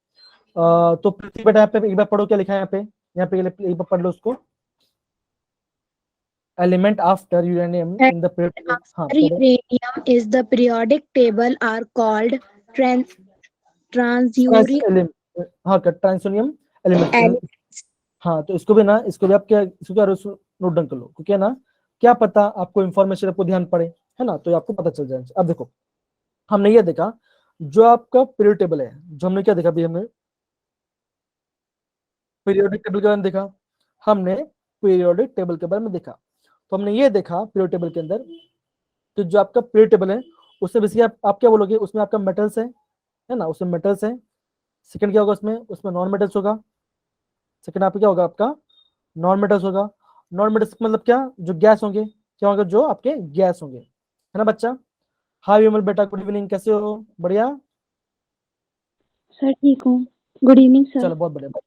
तो पृथ्वी बेटा यहाँ पे एक बार पढ़ो, क्या लिखा है यहाँ पे एक बार पढ़ लो उसको। Element after uranium in the period, हाँ Uranium is the periodic table are called transuric हाँ ट्रांसोनियम एलिमेंट। elements. हाँ तो इसको भी आप क्या, इसको क्या नोट डाउन कर लो, क्योंकि है ना, क्या पता आपको इन्फॉर्मेशन आपको ध्यान पड़े, है ना, तो आपको पता चल जाए। अब देखो, हमने ये देखा जो आपका पीरियड टेबल है, जो हमने क्या देखा अभी, हमने पीरियोडिक टेबल के बारे में देखा, हमने पीरियोडिक टेबल के बारे में देखा। तो हमने ये देखा पीरियड टेबल के अंदर, तो जो आपका पीरियड टेबल है उससे बेसिकली आप क्या बोलोगे, उसमें आपका मेटल्स है ना, उसमें मेटल्स है। सेकंड क्या होगा, उसमें नॉन मेटल्स होगा। सेकंड आपका क्या होगा, आपका नॉन मेटल्स होगा। नॉन मेटल्स मतलब क्या, जो गैस होंगे, क्या होंगे, जो आपके गैस होंगे, है ना बच्चा? हाय विमल बेटा, गुड इवनिंग, कैसे हो? बढ़िया, सर ठीक हूँ, गुड इवनिंग सर। चलो बहुत बढ़िया, गुड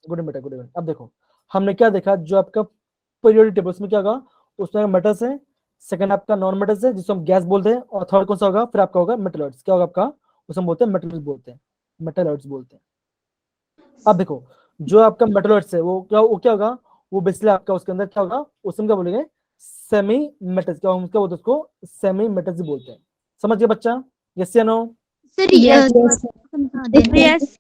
इवनिंग बेटा, गुड इवनिंग। अब देखो, हमने क्या देखा, जो आपका पीरियोडिक टेबल उसमें क्या होगा, उसमें मेटल्स है। सेकंड आपका नॉन मेटल्स है जिसको हम गैस बोलते हैं, और थर्ड कौन सा होगा, फिर आपका होगा मेटलॉइड्स। क्या होगा आपका, उसे हम बोलते हैं मेटल्स बोलते हैं, मेटलॉइड्स बोलते हैं। अब देखो, जो आपका मेटलॉइड्स है वो क्या होगा, वो बेसिकली आपका उसके अंदर क्या होगा, उसमें क्या बोलेंगे, सेमी मेटल्स। क्या हम क्या बोलते हैं उसको, सेमी मेटल्स बोलते हैं। समझ गए बच्चा, यस या नो? सर यस समझा देना। यस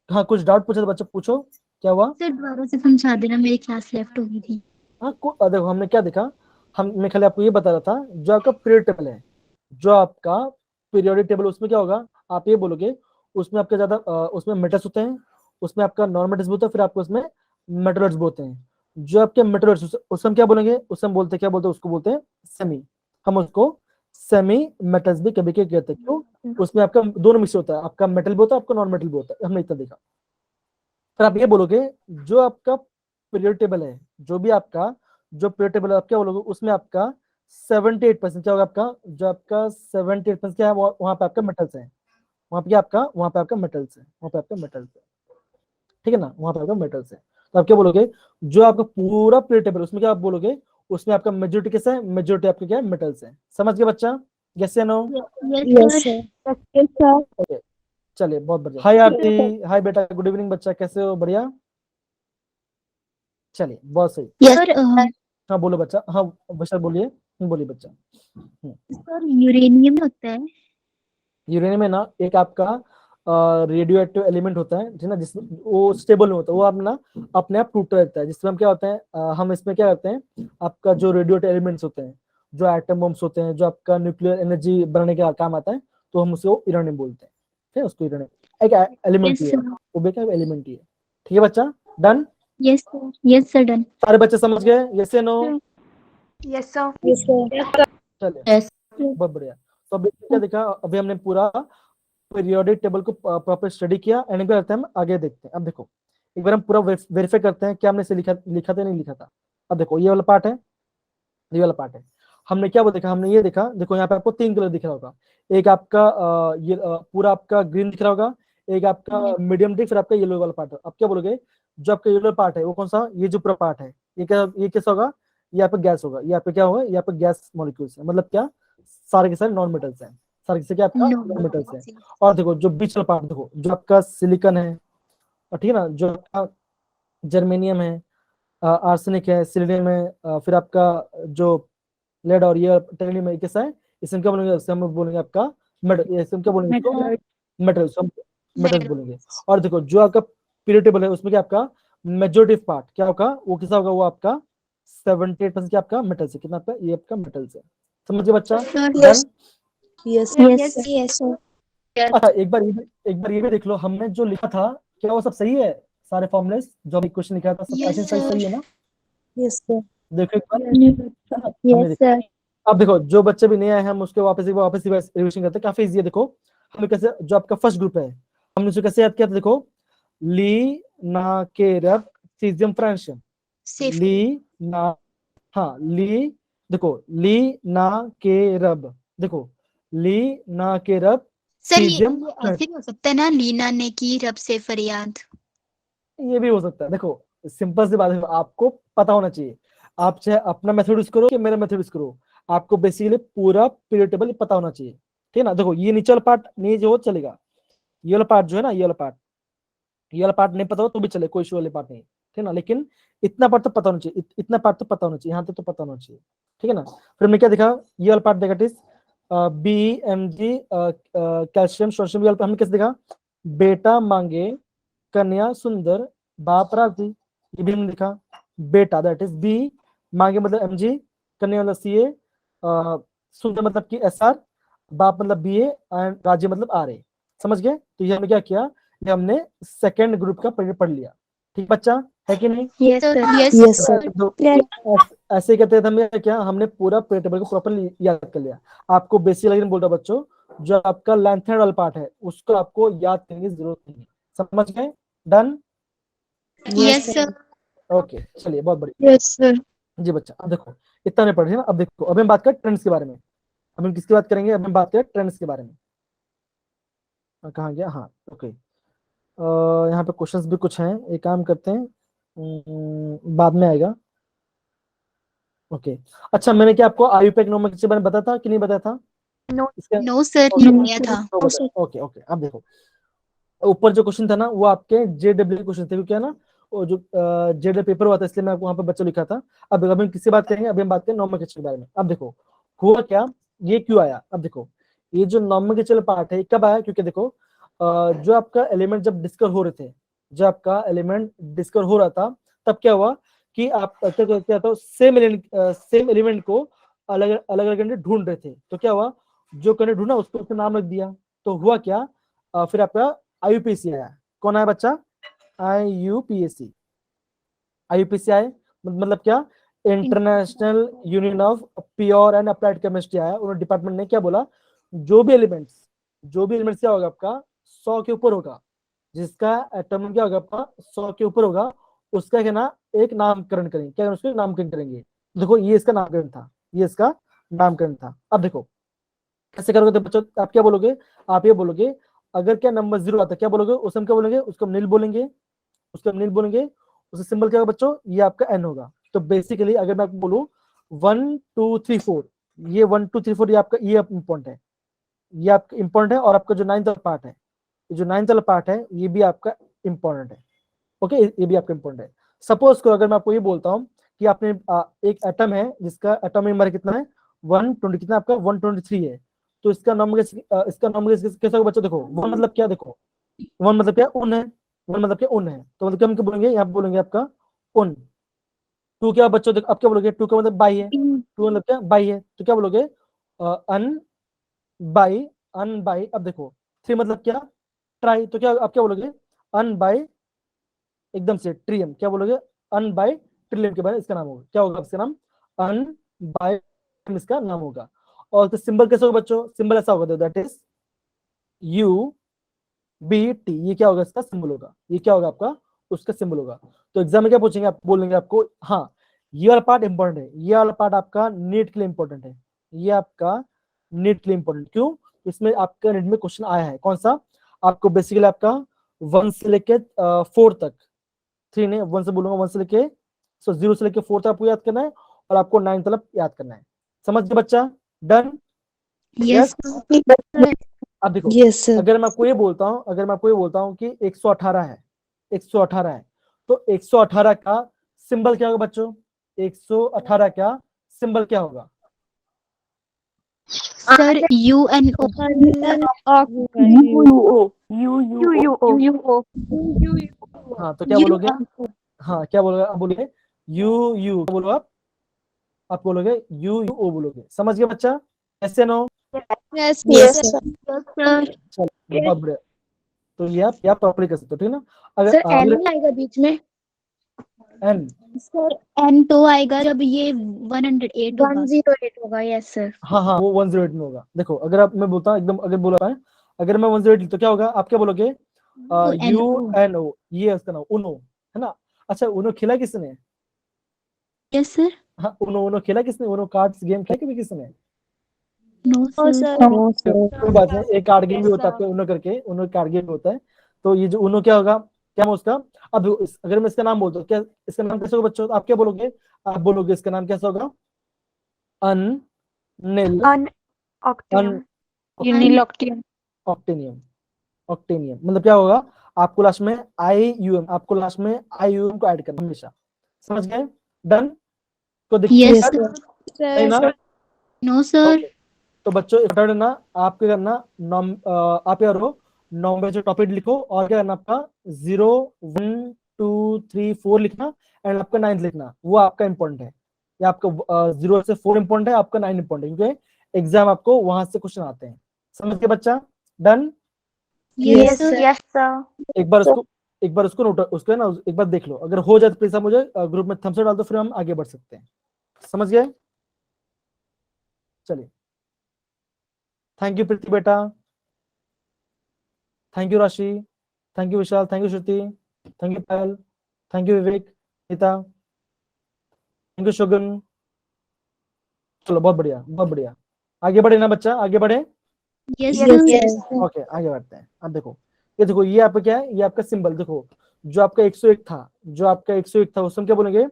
हाँ कुछ डाउट पूछा तो बच्चा पूछो, क्या हुआ? सर दोबारा से समझा देना, मेरी क्लास लेफ्ट हो गई थी। हाँ देखो हमने क्या देखा, मैं खाली आपको ये बता रहा था, जो आपका पीरियड टेबल है, जो आपका पीरियोडिक टेबल, उसमें क्या होगा, आप ये बोलोगे, उसमें आपका ज्यादा उसमें मेटल्स होते हैं, उसमें आपका नॉन मेटल्स होता है, फिर आपको उसमें मेटलॉइड्स बोलते हैं। जो आपके मेटलॉइड्स, उसमें हम क्या बोलेंगे, उसमें हम बोलते हैं, क्या बोलते हैं उसको, बोलते हैं सेमी। हम उसको सेमी मेटल्स भी कभी कभी कहते हैं, क्यों, उसमें आपका दोनों मिक्स होता है, आपका मेटल भी होता है, आपका नॉन मेटल भी होता है। हमने इतना देखा। फिर आप ये बोलोगे, जो आपका पीरियड टेबल है, जो भी आपका जो पीरियड टेबल है, आप क्या बोलोगे, उसमें आपका 78% क्या होगा आपका, जो आपका 78% क्या है, वहां पे आपका मेटल्स है, वहां पे क्या आपका, वहां पे आपका मेटल्स है, वहां पे आपका मेटल्स है, ठीक है ना, वहां पे आपका मेटल्स है। तो आप क्या बोलोगे, जो आपका पूरा पीरियड टेबल उसमें क्या आप बोलोगे, उसमें आपका मेजोरिटी कैसा है, मेजोरिटी आपके क्या है, मेटल्स है। समझ गए बच्चा, यस या no? Yes, sir. Yes, sir. Okay, चलिए बहुत बढ़िया। हाय आरती, हाय बेटा, गुड इवनिंग बच्चा, कैसे हो? बढ़िया, चलिए बहुत सही। Yes, sir. हाँ बोलो बच्चा, हाँ बच्चा बोलिए, बोलिए बच्चा। सर यूरेनियम होता है। यूरेनियम में ना एक आपका रेडियो एक्टिव एलिमेंट होता है, जी ना, जिसमें वो स्टेबल नहीं होता, वो अपना अपने आप टूटता रहता है, जिसमें हम क्या होते हैं, हम इसमें क्या करते हैं, आपका जो रेडियो एक्टिव एलिमेंट्स होते हैं, जो एटम बम्स होते हैं, जो आपका न्यूक्लियर एनर्जी बनाने का काम आता है, तो हम उसको यूरेनियम बोलते हैं, ठीक है, उसको यूरेनियम एक एलिमेंट Yes, ही है, sir. वो भी क्या एलिमेंट ही है, ठीक है बच्चा, done? Yes, sir. Yes, sir. Done. सारे बच्चे समझ गए, यस या no? Yes, sir. Yes, sir. चलिए Yes. बहुत बढ़िया। तो अभी क्या देखा, अभी हमने पूरा पीरियोडिक टेबल को प्रॉपर स्टडी किया, एंड क्या करते हैं, हम आगे देखते हैं। अब देखो एक बार हम पूरा वेरीफाई करते हैं, क्या हमने से लिखा लिखा था नहीं लिखा था। अब देखो ये वाला पार्ट है, ये वाला पार्ट है, हमने क्या वो देखा, हमने ये देखा, देखो यहाँ पे आपको 3 कलर दिख रहा होगा, एक आपका ये पूरा आपका ग्रीन दिख रहा होगा, एक आपका मीडियम दिख, फिर आपका येलो वाला पार्ट है। अब क्या बोलोगे, जो आपका येलो पार्ट है वो कौन सा, ये जो पूरा पार्ट है, ये क्या, ये कैसा होगा, यहाँ पे गैस होगा, यहाँ पे क्या होगा, यहाँ पे गैस मॉलिक्यूल्स है, मतलब क्या, सारे के सारे नॉन मेटल्स हैं, सारे के सारे क्या आपका No. नॉन मेटल्स है। और देखो जो बीच वाला पार्ट देखो, जो आपका सिलिकॉन है, और ठीक है ना, जो आपका जर्मेनियम है, आर्सेनिक है, सिलिडियम है, फिर आपका जो लेड और ये टेरियम है, कैसा है, इसमें क्या बोलेंगे, इससे हम बोलेंगे आपका मेटल, इसमें क्या बोलेंगे इसको, मेटल्स, हम मेटल्स बोलेंगे। और देखो जो आपका पीरियड टेबल है, उसमें क्या आपका मेजोरिटी पार्ट क्या होगा, वो किसा होगा, वो आपका 78% क्या आपका मेटल्स है, कितना आपका, ये आपका मेटल्स है। समझिए बच्चा, Yes. Done? Yes. Yes. Yes, sir. अच्छा एक बार ये भी देख लो, हमने जो लिखा था क्या वो सब सही है, सारे फॉर्मूले जो अभी क्वेश्चन लिखा था सब Yes, ऐसे सही है ना? Yes, sir. देखो एक बार, हमने Yes, देखा। sir. अब देखो जो बच्चे भी नए आए हैं, हम उसके वापस रिविजन करते हैं, काफी इजी है। देखो हमें कैसे, जो आपका फर्स्ट ग्रुप है, हमने उसे कैसे याद किया था, देखो ली ना के रब सीजियम फ्रांशियम, Safe. ली ना, हाँ ली, देखो ली ना के रब, देखो ली ना के रब सर ये सीजियम, ऐसे भी हो सकता है ना, लीना ने की रब से फरियाद। ये भी हो सकता है। देखो सिंपल सी बात है, आपको पता होना चाहिए, आप चाहे अपना मेथड यूज करो कि मेरा मेथड यूज करो, आपको बेसिकली पूरा पीरियड टेबल पता होना चाहिए, ठीक है ना। देखो ये नीचे वाला पार्ट नहीं जो हो चलेगा, ये वाला पार्ट जो है ना, ये वाला पार्ट, ये वाला पार्ट नहीं पता हो तो भी चले, कोई इशू वाले पार्ट नहीं, ठीक है ना, लेकिन इतना पार्ट तो पता होना चाहिए, इतना पार्ट तो पता होना चाहिए, यहाँ तक तो पता होना चाहिए, ठीक है ना। फिर हमने क्या देखा, ये वाला पार्ट देखा, टिस B M G calcium sodium, ये वाला हमने कैसे देखा, बेटा मांगे कन्या सुंदर बाप राजी, ये भी हमने देखा, बेटा दैट इज बी, मांगे मतलब एम जी, कन्या मतलब सी ए, सुंदर मतलब कि एस आर, बाप मतलब बी ए, एंड राजी मतलब आर ए। समझ गए? तो ये हमने क्या किया, ये हमने सेकेंड ग्रुप का पढ़ लिया, ठीक बच्चा, है कि नहीं? Yes, sir. Yes, Yes, sir. sir. तो ऐसे ही करते थे हमने क्या, हमने पूरा पीरियड टेबल को प्रॉपर याद कर लिया। आपको बेसिक लेकिन बोल रहा बच्चों, जो आपका लेंथेड वाला पार्ट है उसको आपको याद करने की जरूरत नहीं है। समझ गए? डन? Yes, sir. ओके चलिए बहुत बढ़िया Yes, sir. जी बच्चा। अब देखो इतना नहीं पढ़े ना, अब देखो अब हम बात करें ट्रेंड्स के बारे में। अब हम किसकी बात करेंगे, अब हम बात करें ट्रेंड्स के बारे में। कहाँ गया, हाँ ओके। यहाँ पे क्वेश्चंस भी कुछ हैं, एक काम करते हैं, बाद में आएगा। ओके अच्छा, मैंने क्या आपको आयुपैक इकोनॉमिक्स के बारे में बताया था कि नहीं बताया था? No. इसका No, sir. नहीं आया था। Okay okay. अब देखो ऊपर जो क्वेश्चन था ना, वो आपके जेडब्ल्यू क्वेश्चन थे, क्योंकि है ना वो जो जेडब्ल्यू पेपर हुआ था, इसलिए मैं आपको वहां पे बच्चा लिखा था। अब हम किससे बात करेंगे, अभी हम बात करें नॉर्मल के बारे में। अब देखो हुआ क्या, ये क्यों आया। अब देखो ये जो नॉर्मल पार्ट है कब आया, क्योंकि देखो जो आपका एलिमेंट जब डिस्कवर हो रहे थे, जो आपका एलिमेंट डिस्कवर हो रहा था, तब क्या हुआ कि आप क्या था, सेम एलिमेंट को अलग अलग अलग ढूंढ रहे थे। तो क्या हुआ, जो करने ढूंढा उसको उसका नाम रख दिया। तो हुआ क्या, फिर आपका आईयूपीएसी आया। कौन आया बच्चा, आईयूपीएसी। आईयूपीएसी आए मतलब क्या, international union of pure and applied chemistry आया। उन्होंने डिपार्टमेंट ने क्या बोला, जो भी एलिमेंट्स क्या होगा आपका 100 के ऊपर होगा, जिसका एटम क्या होगा आपका 100 के ऊपर होगा, उसका क्या ना एक नामकरण करेंगे। क्या उसका नामकरण करेंगे। देखो ये इसका नामकरण था, ये इसका नामकरण था। अब देखो कैसे करोगे तो बच्चों, आप क्या बोलोगे, आप ये बोलोगे अगर क्या नंबर 0 आता है क्या बोलोगे, उसे हम क्या बोलेंगे, उसको हम नील बोलेंगे, उसको हम नील बोलेंगे, उसका सिंबल क्या होगा बच्चों, ये आपका एन होगा। तो बेसिकली अगर मैं आपको बोलूं 1 2 3 4, ये 1 2 3 4 ये आपका, ये इंपॉर्टेंट है, ये आपका इंपॉर्टेंट है। और आपका जो 9th वाला पार्ट है, जो 9th वाला पार्ट है ये भी आपका इंपॉर्टेंट है। ओके, ये भी आपका इंपॉर्टेंट है। सपोज करो अगर मैं आपको ये बोलता हूँ कि आपने एक एटम है जिसका एटॉमिक नंबर कितना है 120, कितना आपका 123 है, तो इसका नंबर इसका नंबर कैसा होगा बच्चों, देखो वन मतलब क्या, देखो वन मतलब क्या, उन है, वन मतलब क्या उन है, तो मतलब क्या हम क्या बोलेंगे, यहाँ पे बोलेंगे आपका उन। टू क्या बच्चों, देखो आप क्या बोलोगे, टू का मतलब बाई है, टू मतलब क्या बाई है, तो क्या बोलोगे अन बाई, अन बाई। अब देखो 3 मतलब क्या, ट्राई, तो क्या आप क्या बोलोगे, अन बाई एकदम से ट्रियम, क्या बोलोगे, अन बाई ट्रिलियन के बाद इसका नाम होगा, क्या होगा इसका नाम, अन बाई इसका नाम होगा। और तो सिंबल कैसे होगा बच्चों, सिंबल ऐसा होगा, that is U B T, ये क्या होगा इसका सिंबल होगा, ये क्या होगा आपका उसका सिंबल होगा। तो एग्जाम में क्या पूछेंगे, आप बोलेंगे आपको, हाँ ये वाला पार्ट इंपॉर्टेंट है, ये वाला पार्ट आपका नीट के लिए इंपॉर्टेंट है, ये आपका नीट के लिए इंपॉर्टेंट, क्यों, इसमें आपका नीट में क्वेश्चन आया है, कौन सा, आपको बेसिकली आपका 1 से लेके 4 तक, 3 ने 1 से बोलूंगा, 1 से लेके 0 से लेके 4 तक आपको याद करना है, और आपको 9 तक याद करना है। समझ गए बच्चा, डन। यस अब देखो Yes, sir. अगर मैं आपको ये बोलता हूँ, अगर मैं आपको ये बोलता हूँ कि 118 है, 118 है, तो 118 का सिंबल क्या होगा बच्चों, 118 का सिंबल क्या होगा, सर UNO हाँ तो क्या बोलोगे, हाँ क्या बोलोगे, आप बोलोगे यू यू, क्या बोलो आप बोलोगे यू यू ओ बोलोगे। समझ गए बच्चा, ऐसे नो, Yes, sir. सर चलो बहुत बढ़िया। तो ये आप प्रॉपर्ली कर सकते हो, ठीक है ना। अगर सर एन आएगा बीच में, एन, सर N तो आएगा जब ये 108 होगा, 108 होगा, यस सर। हाँ हाँ वो 108 में होगा। देखो अगर आप, मैं बोलता हूँ एकदम, अगर बोला है अगर मैं 108 तो क्या होगा, आप क्या बोलोगे यू एन ओ, ये उसका नाम उनो है ना। अच्छा उनो खेला किसने, यस सर। हाँ उनो उनो खेला किसने, उनो कार्ड्स गेम खेला कभी किसने, नो सर। No, sir. कोई बात नहीं, एक कार्ड गेम भी होता है उनो करके, उनो कार्ड गेम होता है। तो ये जो उनो क्या होगा, क्या है उसका, अब अगर मैं इसका नाम बोलता हूँ, क्या इसका नाम कैसे होगा बच्चों, आप क्या बोलोगे, आप बोलोगे इसका नाम कैसा होगा, अन निल अन Unoctium. ऑक्टेनियम, ऑक्टेनियम मतलब क्या होगा, आपको लास्ट में आई यू एम, आपको लास्ट में आई यू एम को ऐड करना हमेशा। समझ गए, डन। तो देखिए यस Yes, सर। नहीं ना, नो सर। तो बच्चों थर्ड ना, आप क्या करना, नॉम आप क्या करो, नॉम जो टॉपिक लिखो, और क्या करना आपका 0 1 2 3 4 लिखना, एंड आपका 9 लिखना, वो आपका इंपॉर्टेंट है। या आपका 0 से 4 इंपॉर्टेंट है, आपका 9 इंपॉर्टेंट है, क्योंकि एग्जाम आपको वहां से क्वेश्चन आते हैं। समझ गए बच्चा, done. Yes sir. Yes, sir. एक बार उसको, एक बार उसको नोट, उसको ना एक बार देख लो, अगर हो जाए तो प्लीज आप मुझे ग्रुप में थम्स अप डाल दो, फिर हम आगे बढ़ सकते हैं। समझ गए, चलिए, थैंक यू प्रीति बेटा, thank you Rashi, thank you Vishal, thank you Shruti, thank you Payal, thank you Vivek, Geeta, thank you Shagun. चलो बहुत बढ़िया, बहुत बढ़िया, आगे बढ़े ना बच्चा, आगे बढ़े, yes Yes, sir. sir. Okay आगे बढ़ते हैं। अब देखो ये देखो, ये आपका क्या है, ये आपका सिंबल देखो, जो आपका 101 था, जो आपका 101 था उसमें क्या बोलेंगे,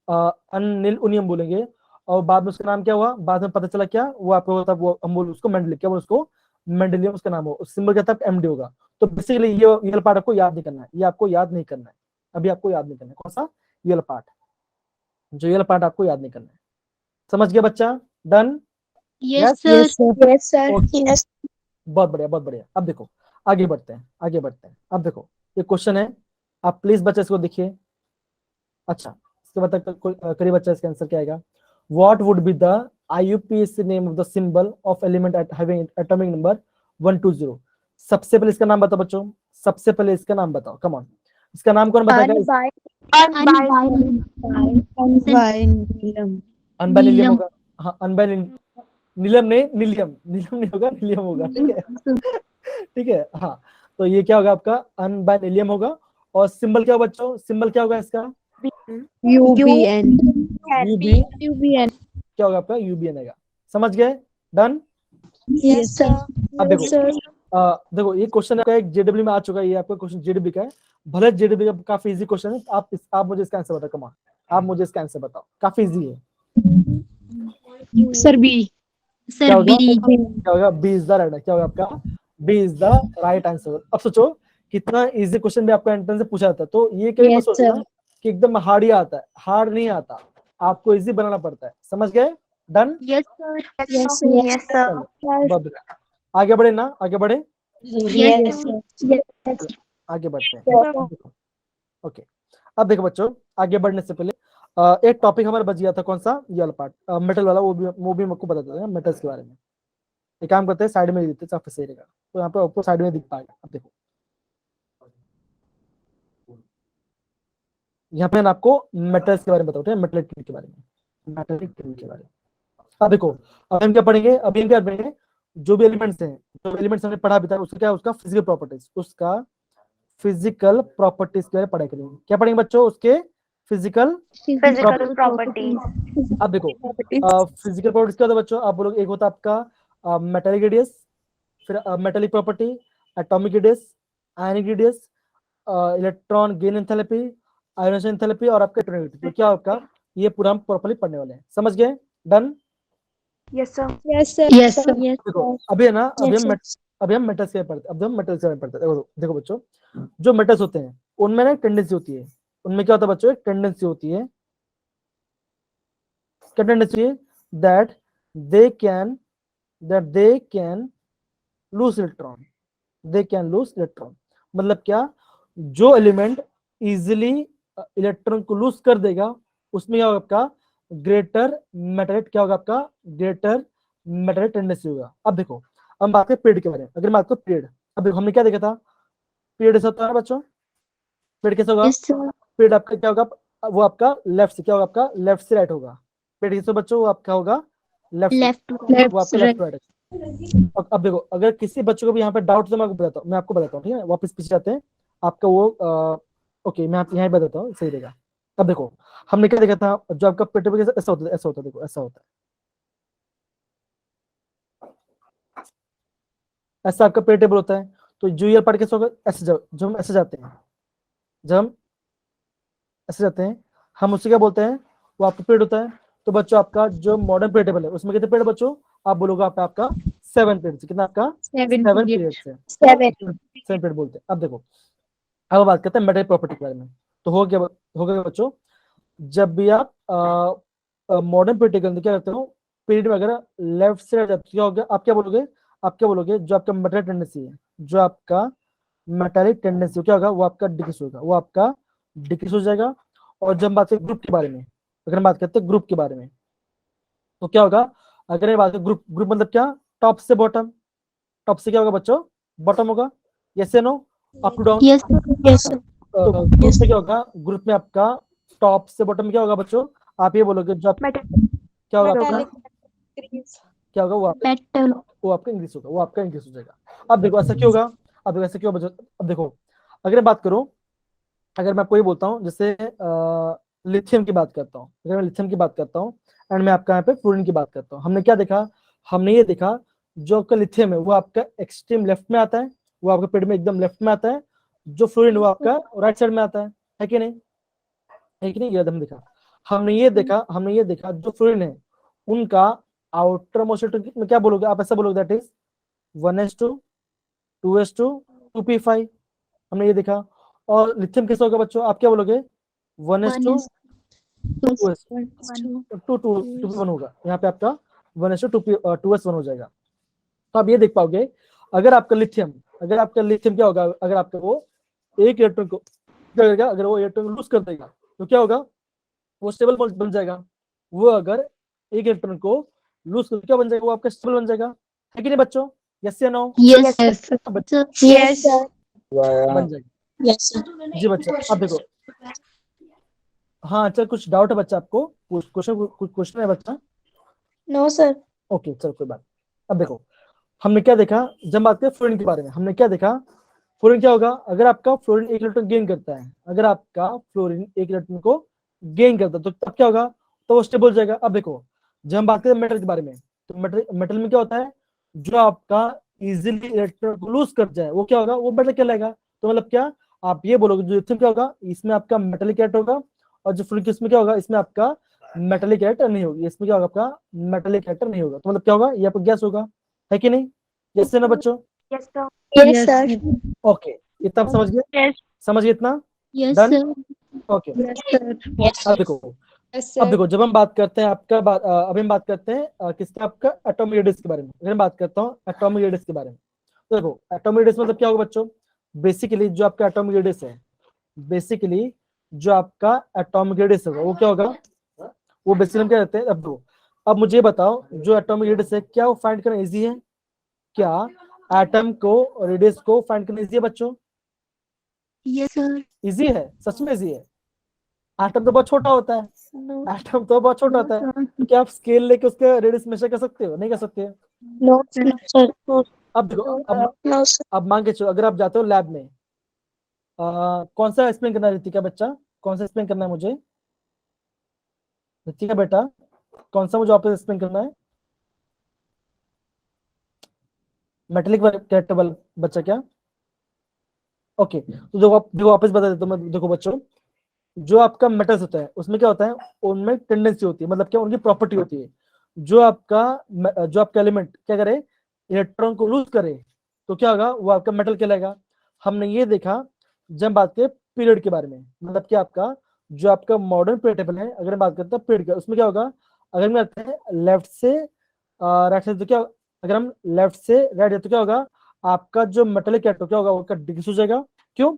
अनिल उनियम बोलेंगे। और बाद में उसका नाम क्या हुआ, बाद में पता चला क्या वो आपको होता, वो हम बोल उसको मेंडल, क्या बोल उसको मेंडलियम उसका नाम हो, उस सिंबल क्या था एमडी होगा। तो बेसिकली ये पार्ट आपको याद नहीं करना है, ये आपको याद नहीं करना है, अभी आपको याद नहीं करना है, कौन सा, ये वाला पार्ट, जो ये वाला पार्ट आपको याद नहीं करना है। समझ गया बच्चा, done. Yes Yes, sir. sir. Yes sir. Yes. बहुत बढ़िया, बहुत बढ़िया। अब देखो आगे बढ़ते हैं, आगे बढ़ते हैं। अब देखो ये क्वेश्चन है, आप प्लीज बच्चे इसको देखिए। अच्छा इसके बाद तक करिए बच्चा, इसका आंसर क्या आएगा, what would be the IUPAC name of the symbol of element eight having atomic number 120। सबसे पहले इसका नाम बताओ बच्चों, सबसे पहले इसका नाम बताओ, कम ऑन, इसका नाम कौन बताएगा, Unbinding. अनबाइलियम होगा, हाँ अनबाइलियम, नीलम नहीं, नीलियम, नीलम नहीं होगा, नीलियम होगा, ठीक है ठीक है, हाँ। तो ये क्या होगा आपका, अनबाइलियम होगा। और सिंबल क्या होगा बच्चों, सिंबल क्या होगा इसका, UBN. UV, UBN. क्या होगा आपका, यूबीएन आएगा। समझ गए? डन? Yes, sir. अब देखो देखो ये क्वेश्चन आपका एक जेडब्ल्यू में आ चुका है, ये आपका क्वेश्चन जेडब्ल्यू का है। भले जेडब्ल्यू का काफी इजी क्वेश्चन है, आप मुझे इसका आंसर बताओ। कमा, आप मुझे इसका आंसर बताओ, काफी इजी है। Sir, B. क्या सर होगा? बी। क्या होगा? बी इज द राइट, क्या होगा आपका? B is the right answer. अब सोचो कितना इजी क्वेश्चन भी आपका एंट्रेंस से पूछा जाता है, तो ये कभी मत Yes, सोचना sir. कि एकदम हार्ड ही आता है, हार्ड नहीं आता, आपको इजी बनाना पड़ता है। समझ गए? Done? Yes sir. Yes, sir. Yes, sir. चलो बहुत बढ़िया। आगे बढ़े ना, आगे बढ़े, Yes, sir. यस आगे बढ़ते हैं। अब देखो, ओके, अब देखो बच्चों, आगे बढ़ने से पहले एक टॉपिक हमारा बच गया था, कौन सा? ये वाला पार्ट, मेटल वाला, वो भी आपको बता देते हैं मेटल्स के बारे में। एक काम करते हैं, साइड में देते हैं, काफी सही रहेगा, तो यहाँ पे आपको साइड में दिख पाएगा। अब देखो यहाँ पे मैं आपको मेटल्स के बारे में बताऊँ, मेटलिक ट्री के बारे में, मेटलिक ट्री के बारे में। अब देखो, अब हम क्या पढ़ेंगे, अभी हम क्या पढ़ेंगे, जो भी एलिमेंट्स हैं, जो एलिमेंट्स हमने पढ़ा भी था, उसका क्या, उसका फिजिकल प्रॉपर्टीज, उसका फिजिकल प्रॉपर्टीज के बारे में पढ़ाई करेंगे। क्या पढ़ेंगे बच्चों? उसके फिजिकल। Physical properties. अब देखो फिजिकल प्रॉपर्टीज क्या होता है बच्चों? आप बोलोगे, एक होता है आपका मेटालिक रेडियस, फिर metallic property, atomic radius, ionic radius, electron gain enthalpy, ionisation enthalpy, और आपका इलेक्ट्रॉनिक। तो क्या आपका ये पूरा हम प्रॉपर्ली पढ़ने वाले हैं। समझ गए? Done? Yes, sir. Yes, sir. Yes sir. देखो अभी है ना, Yes, sir. अभी हम मेटल्स के पढ़ते हैं, अब हम मेटल्स के बारे में पढ़ते हैं। देखो बच्चों, जो मेटल्स होते हैं उनमें ना टेंडेंसी होती है, उनमें क्या होता है बच्चों? एक टेंडेंसी होती है, क्या टेंडेंसी है? That they can lose electron, they can lose electron. मतलब क्या? जो एलिमेंट इजिली इलेक्ट्रॉन को लूज कर देगा, उसमें क्या होगा आपका? ग्रेटर मेटालिक, क्या होगा आपका? ग्रेटर मेटालिक टेंडेंसी होगा। अब देखो, हम बात करें पीरियड के बारे में। अगर मैं बात करूं पीरियड, अब देखो हमने क्या देखा था, पीरियड ऐसा होता है ना बच्चों, पीरियड कैसे होगा? Yes sir. पीरियड आपका क्या होगा? वो आपका लेफ्ट से, क्या होगा आपका? लेफ्ट से राइट होगा। पीरियड कैसे बच्चों? वो आपका होगा लेफ्ट से, लेफ्ट वो आपका लेफ्ट राइट है। अब देखो, अगर किसी बच्चों को भी यहाँ पे डाउट, तो मैं आपको बताता हूँ, ठीक है? वापस पीछे जाते हैं, आपका वो ओके, मैं यहाँ ही बताता हूँ, सही रहेगा। अब देखो, हमने क्या देखा था, जो आपका पेट ऐसा होता है, ऐसा होता है, देखो ऐसा होता है, ऐसा आपका पेट टेबल होता है। तो जो ये पार्ट कैसे होगा? ऐसे जो हम ऐसे जाते हैं, जब हम ऐसे जाते हैं, हम उससे क्या बोलते हैं? वो आपका पेड़ होता है। तो बच्चों, आपका जो मॉडर्न पेड़ टेबल है, उसमें कितने पेड़ बच्चों? आप बोलोगे आपका 7 पेड़ से, कितना आपका? 7 पेड़ से, 7 पेड़ बोलते हैं। अब देखो, अब बात करते हैं मेटल प्रॉपर्टी के बारे में। तो हो गया बच्चों, जब भी आप मॉडर्न पीरियड के अंदर क्या करते हो, पीरियड में अगर लेफ्ट से जाते हो, क्या हो गया? आप क्या बोलोगे? जो आपका मेटालिक टेंडेंसी है, जो आपका मेटालिक टेंडेंसी क्या होगा? वो आपका डिक्रीज होगा, वो आपका डिक्रीज हो जाएगा। और जब हम बात करें ग्रुप के बारे में, अगर हम बात करते हैं ग्रुप के बारे में, तो क्या होगा? अगर ये बात करें ग्रुप, ग्रुप मतलब क्या? टॉप से बॉटम, टॉप से क्या होगा बच्चों? बॉटम होगा। यस या no? Up to down? Yes sir. Group में क्या होगा? ग्रुप में आपका टॉप से बॉटम में क्या होगा बच्चों? आप ये बोलोगे, जो Metal. क्या होगा आपका? क्या होगा? मेटल। वो आपका इंक्रीज होगा, वो आपका इंक्रीज हो जाएगा। अब देखो ऐसा क्यों होगा? अब देखो ऐसा क्यों बच्चों? अब देखो, अगर मैं बात करूं, अगर मैं आपको ये बोलता हूँ, जैसे लिथियम की बात करता हूँ, अगर मैं लिथियम की बात करता हूँ, एंड मैं आपका यहाँ पे फ्लोरीन की बात करता हूँ, हमने क्या देखा? हमने ये देखा, जो आपका लिथियम है वो आपका एक्सट्रीम लेफ्ट में आता है, वो आपके पेड़ में एकदम लेफ्ट में आता है। जो फ्लोरीन वो आपका राइट साइड में आता है कि नहीं? है कि नहीं? ये हम देखा, हमने ये देखा जो फ्लोरीन है, उनका आउटर मोस्ट में क्या बोलोगे आप? ऐसा बोलोगे that is 1s2 2s2 2p5, हमने ये देखा। और लिथियम कैसा होगा बच्चों? आप क्या बोलोगे? 1s2 2p1 होगा। यहाँ पे आपका 1s2 2s1 हो जाएगा। तो आप ये देख पाओगे, अगर आपका लिथियम क्या होगा? अगर आपका वो एक इलेक्ट्रॉन को क्या करेगा? अगर वो इलेक्ट्रॉन लूज कर देगा, तो क्या होगा? वो स्टेबल बन जाएगा। वो अगर एक इलेक्ट्रॉन को लूज कर, क्या बन जाएगा? वो आपका स्टेबल बन जाएगा। है कि नहीं बच्चों? यस या नो? यस Yes, यस बन जाएगा जी बच्चा। अब देखो, हाँ चल, कुछ डाउट है बच्चा आपको? कुछ क्वेश्चन है बच्चा? No, sir. ओके चलो, कोई बात। अब देखो, हमने क्या देखा, जब बात करें फ्लोरीन के बारे में, हमने क्या देखा? फ्लोरीन क्या होगा? अगर आपका फ्लोरीन एक इलेक्ट्रॉन गेन करता है, अगर आपका फ्लोरीन एक इलेक्ट्रॉन को गेन करता है, तो तब क्या होगा? तो वो स्टेबल हो जाएगा। अब देखो, जब हम बात करें मेटल के बारे में, तो मेटल में क्या होता है, जो आपका इजीली इलेक्ट्रॉन को लूज कर जाए वो क्या होगा, वो मेटल कहलाएगा। तो मतलब क्या आप ये बोलोगे जो लिथियम क्या होगा, इसमें आपका मेटेलिक एट होगा, और जो फुल्की इसमें क्या होगा, इसमें आपका मेटेलिक एट नहीं होगी, इसमें क्या होगा आपका मेटेलिक एट नहीं होगा। तो मतलब क्या होगा, ये आपका गैस होगा, है कि नहीं? यस ना बच्चों? Yes, sir. Yes, sir. Okay, इतना आप समझ गए? Yes. समझ गए इतना? Yes, Done? sir. Okay, Yes, sir. अब देखो, Yes, अब sir. देखो जब हम बात करते हैं आपका अभी हम बात करते हैं किसके, आपका एटॉमिक रेडियस के बारे में। अगर मैं बात करता हूँ एटॉमिक रेडियस के बारे में, तो देखो एटॉमिक रेडियस मतलब क्या होगा बच्चों, बेसिकली जो आपका एटॉमिक रेडियस है, बेसिकली जो आपका एटॉमिक रेडियस होगा वो क्या होगा, वो बेसिकली हम क्या कहते हैं। अब देखो, अब मुझे ये बताओ जो एटॉमिक रेडियस है क्या वो फाइंड करना इजी है? क्या एटम को रेडियस को फाइंड करना इजी है बच्चों? Yes, sir. इजी है, सच में इजी है। एटम तो बहुत छोटा होता है, No, एटम तो बहुत छोटा होता है, तो क्या आप स्केल लेके उसका रेडियस मेजर कर सकते हो? नहीं कर सकते। no, no, sir. No, अब देखो, no, sir. अब मान के चलो अगर आप जाते हो लैब में, कौन सा एक्सप्लेन करना है रितिका बच्चा, कौन सा एक्सप्लेन करना है मुझे? रितिका बेटा कौन सा मुझे वापस एक्सप्लेन करना है? मेटेलिक कैरेक्टर बच्चा क्या? ओके, तो देखो वापस बता देता हूँ मैं। देखो बच्चों, जो आपका मेटल्स होता है उसमें क्या होता है, उनमें टेंडेंसी होती है, मतलब क्या उनकी प्रॉपर्टी होती है। जो आपका एलिमेंट क्या करे, इलेक्ट्रॉन को लूज करे, तो क्या होगा, वो आपका मेटल कहलाएगा। हमने ये देखा जब बात करें पीरियड के बारे में, मतलब कि आपका जो आपका मॉडर्न पीरियड टेबल है, अगर हम बात करते हैं पीरियड का, उसमें क्या होगा, अगर हम करते हैं लेफ्ट से राइट से, तो क्या, अगर हम लेफ्ट से राइट तो क्या होगा, आपका जो मेटेलिक एटम क्या होगा, वो डिक्रीज हो जाएगा। क्यों?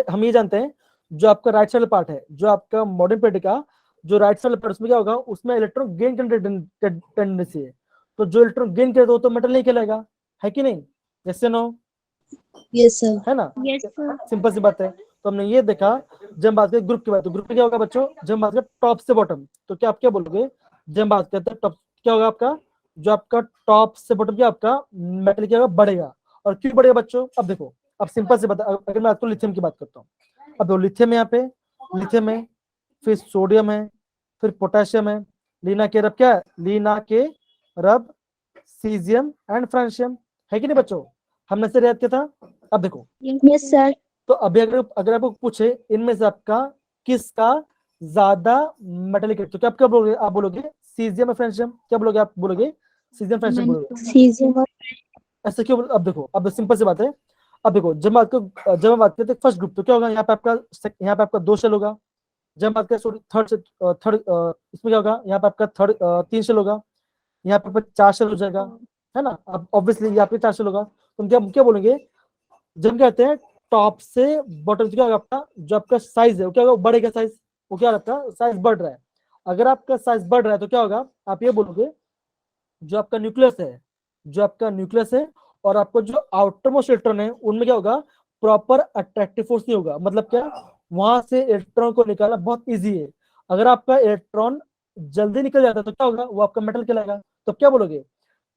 हम ये जानते हैं जो आपका राइट साइड पार्ट है, जो आपका मॉडर्न पीरियड का जो राइट साइड पार्ट, उसमें क्या होगा, उसमें इलेक्ट्रॉन गेन करने टेंडेंसी है। तो जो इलेक्ट्रॉन गेन करे तो मेटल नहीं कहलाएगा, है कि नहीं? जैसे नो, Yes, sir. है ना? Yes, sir. सिंपल सी बात है। तो हमने ये देखा जब हम बात करें ग्रुप की बात, तो ग्रुप में क्या होगा बच्चों, जब हम बात करें टॉप से बॉटम, तो क्या आप क्या बोलोगे, जब हम बात करते हैं टॉप, क्या होगा आपका, जो आपका टॉप से बॉटम क्या आपका मेटल क्या होगा, बढ़ेगा। और क्यों बढ़ेगा बच्चों? अब देखो, अब सिंपल से बता, अगर मैं आपको लिथियम की बात करता हूँ, अब देखो लिथियम है, यहाँ पे लिथियम है, फिर सोडियम है, फिर पोटेशियम है, लीना के रब क्या है, लीना के रब, सीजियम एंड फ्रांशियम, है कि नहीं बच्चों? हमने से याद किया था। अब देखो, Yes, sir. तो अभी अगर आपको पूछे इनमें से आपका किसका ज्यादा मेटेलिक है, तो क्या आप क्या बोलोगे? आप बोलोगे सीजियम और फ्रांशियम, क्या बोलोगे? आप बोलोगे सीजियम फ्रांशियम बोलोगे। Cesium or ऐसा क्यों? अब देखो, अब सिंपल सी बात है। अब देखो जब हम बात करते हैं फर्स्ट ग्रुप, तो क्या होगा, यहाँ पे आपका 2 शेल होगा। जब हम बात करें थर्ड से थर्ड, इसमें क्या होगा, यहाँ पे आपका थर्ड 3 शेल होगा, यहाँ पे 4 शेल हो जाएगा, है ना? अब ऑब्वियसली यहाँ पे 4 शेल होगा, तो हम क्या क्या बोलेंगे, जब हम कहते हैं टॉप से बॉटम, क्या होगा आपका जो आपका साइज है वो क्या होगा, बढ़ेगा साइज, वो क्या आपका साइज बढ़ रहा है। अगर आपका साइज बढ़ रहा है तो क्या होगा, आप ये बोलोगे जो आपका न्यूक्लियस है, जो आपका न्यूक्लियस है और आपको जो आउटर मोस्ट इलेक्ट्रॉन है, उनमें क्या होगा, प्रॉपर अट्रैक्टिव फोर्स नहीं होगा। मतलब क्या, वहां से इलेक्ट्रॉन को निकालना बहुत इजी है। अगर आपका इलेक्ट्रॉन जल्दी निकल जाता है तो क्या होगा, वो आपका मेटल कहलाएगा। तो क्या बोलोगे,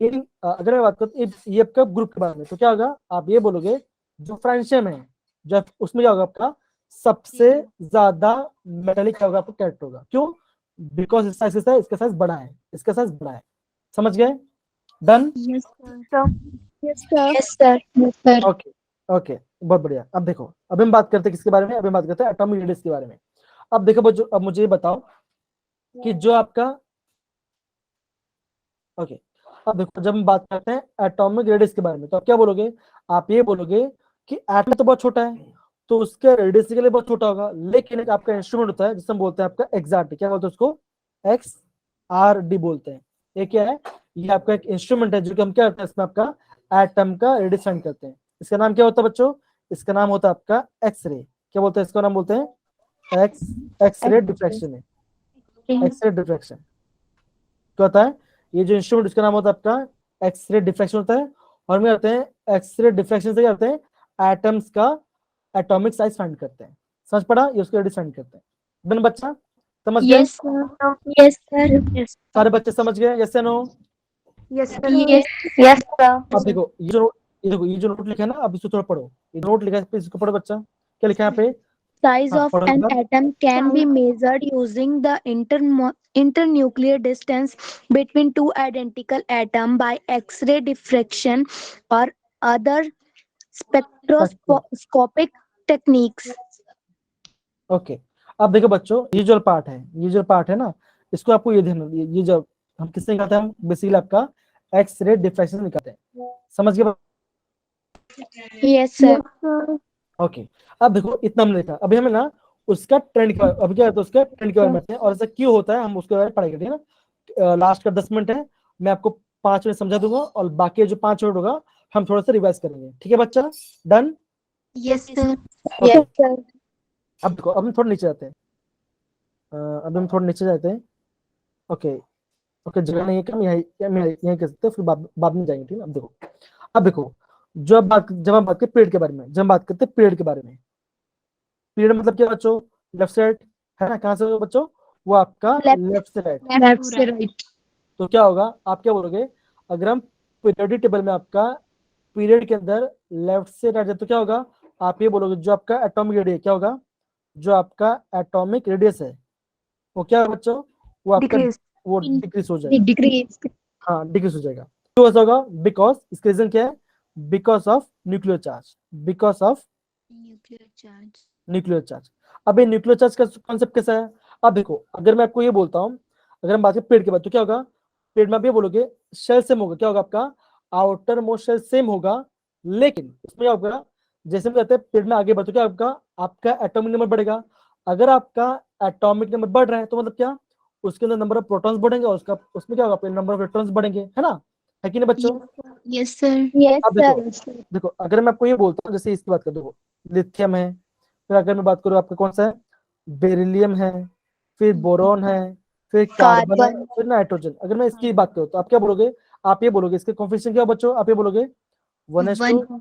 अगर मैं बात करूँ ये आपका ग्रुप के बारे में, तो क्या होगा, आप ये बोलोगे जो फ्रांशियम है, जो उसमें क्या होगा आपका सबसे ज्यादा मेटेलिक क्या होगा, आपका कैरेक्टर होगा। क्यों? बिकॉज इसका साइज बड़ा है, इसका साइज बड़ा है। समझ गए? Done? Yes, sir. So, yes, sir. Yes, sir. Yes, sir. Okay, okay, बहुत बढ़िया। अब देखो, अब हम बात करते हैं किसके बारे में, अभी हम बात करते हैं एटॉमिक रेडियस के बारे में। अब देखो बच्चों, अब मुझे ये बताओ कि जो आपका ओके, अब देखो जब हम बात करते हैं एटॉमिक रेडियस के बारे में, तो आप क्या बोलोगे, आप ये बोलोगे कि एटम तो बहुत छोटा है, तो उसके रेडियस के लिए बहुत छोटा होगा, लेकिन एक आपका इंस्ट्रूमेंट होता है जिसे हम बोलते हैं आपका एक्सआरटी, क्या बोलते हैं उसको, XRD बोलते हैं। ये क्या है, ये आपका एक इंस्ट्रूमेंट है जो कि हम क्या करते हैं, इसमें आपका एटम का रेडियस फाइंड करते हैं। इसका नाम क्या होता है बच्चों, इसका नाम होता है आपका एक्सरे। क्या बोलते हैं इसका नाम, बोलते हैं एक्सरे डिफ्रैक्शन है, एक्सरे डिफ्रैक्शन। क्या होता है, ये जो इंस्ट्रूमेंट इसका नाम होता है आपका एक्सरे डिफ्रैक्शन होता है। और हम करते हैं एक्सरे डिफ्रैक्शन से क्या करते हैं, एटम्स का एटॉमिक साइज फाइंड करते हैं। समझ पड़ा, ये उसको रेडियस फाइंड करते हैं। बन बच्चा समझ गए? Yes, sir. Yes, sir. yes, सारे बच्चे समझ गए? यस या no? yes, sir. Yes. Yes, sir. अब देखो ये जो नोट लिखा है ना, अब इसको थोड़ा पढ़ो। ये नोट लिखा है, इसको पढ़ो बच्चा। क्या लिखा है यहाँ पे? Size हाँ, of पढ़ो an एक बार। atom can be measured using the internuclear distance between two identical atoms by X-ray diffraction or other spectroscopic techniques. Okay, अब देखो बच्चों, ये जो पार्ट है ना, इसको आपको ये ध्यान, ये जो हम किससे निकालते हैं, हम बेसिकली आपका एक्स रे डिफ्रैक्शन निकालते हैं, समझ गए? Yes, sir. ओके, अब देखो इतना हमने देखा, अभी हमें ना उसका ट्रेंड के बारे, अभी क्या है, उसका ट्रेंड के बारे में और ऐसा क्यों होता है हम उसके बारे में पढ़ाई करते हैं ना। लास्ट का 10 मिनट है, मैं आपको 5 मिनट समझा दूंगा और बाकी जो 5 मिनट होगा हम थोड़ा सा रिवाइज करेंगे, ठीक है बच्चा? Done? Yes, sir. Yes, sir. अब देखो, अब हम थोड़ा नीचे जाते हैं, अब हम थोड़ा नीचे जाते हैं। ओके ओके, जगह नहीं है क्या, यहीं कर सकते हैं, फिर बाद में जाएंगे, ठीक है? अब देखो जब हम बात करते हैं पीरियड के बारे में, जब हम बात करते हैं पीरियड के बारे में, पीरियड मतलब क्या बच्चों, लेफ्ट से राइट है ना, कहाँ से होगा बच्चों, वो आपका लेफ्ट से राइट। Left से right. तो क्या होगा, आप क्या बोलोगे, अगर हम पीरियोडिक टेबल में आपका पीरियड के अंदर लेफ्ट से राइट है, तो क्या होगा, आप ये बोलोगे जो आपका एटॉमिक रेडियस क्या होगा, जो आपका एटॉमिक रेडियस है वो क्या है बच्चों, वो आपका Decrease. वो डिक्रीज हो जाएगा, Decrease. हाँ डिक्रीज हो जाएगा। क्यों ऐसा होगा, बिकॉज इसका रीजन क्या है, because of nuclear charge, because of Nuclear charge. Nuclear charge. अब ये न्यूक्लियर चार्ज का कॉन्सेप्ट कैसा है, अब देखो अगर मैं आपको ये बोलता हूँ, अगर हम बात करें पेड़ के बाद, तो क्या होगा, पेड़ में आप ये बोलोगे शेल सेम होगा, क्या होगा आपका आउटर मोस्ट शेल सेम होगा, लेकिन उसमें क्या होगा, जैसे हम कहते हैं पेड़ में आगे बढ़ो, तो क्या आपका आपका एटॉमिक नंबर बढ़ेगा। अगर आपका एटॉमिक नंबर बढ़ रहा है तो मतलब क्या, उसके अंदर नंबर ऑफ प्रोटॉन्स बढ़ेंगे और उसका उसमें क्या होगा, नंबर ऑफ इलेक्ट्रॉन्स बढ़ेंगे, है ना, है कि नहीं बच्चों? Yes, sir. Yes, अब sir. देखो अगर मैं आपको ये बोलता हूँ, जैसे इसकी बात कर, देखो लिथियम है, फिर अगर मैं बात करूँ आपका कौन सा है, बेरिलियम है, फिर बोरॉन है, फिर कार्बन है, Carbon. फिर नाइट्रोजन। अगर मैं इसकी बात करूँ तो आप क्या बोलोगे, आप ये बोलोगे इसके कॉन्फिगरेशन क्या बच्चों, आप ये बोलोगे 1s2, 1,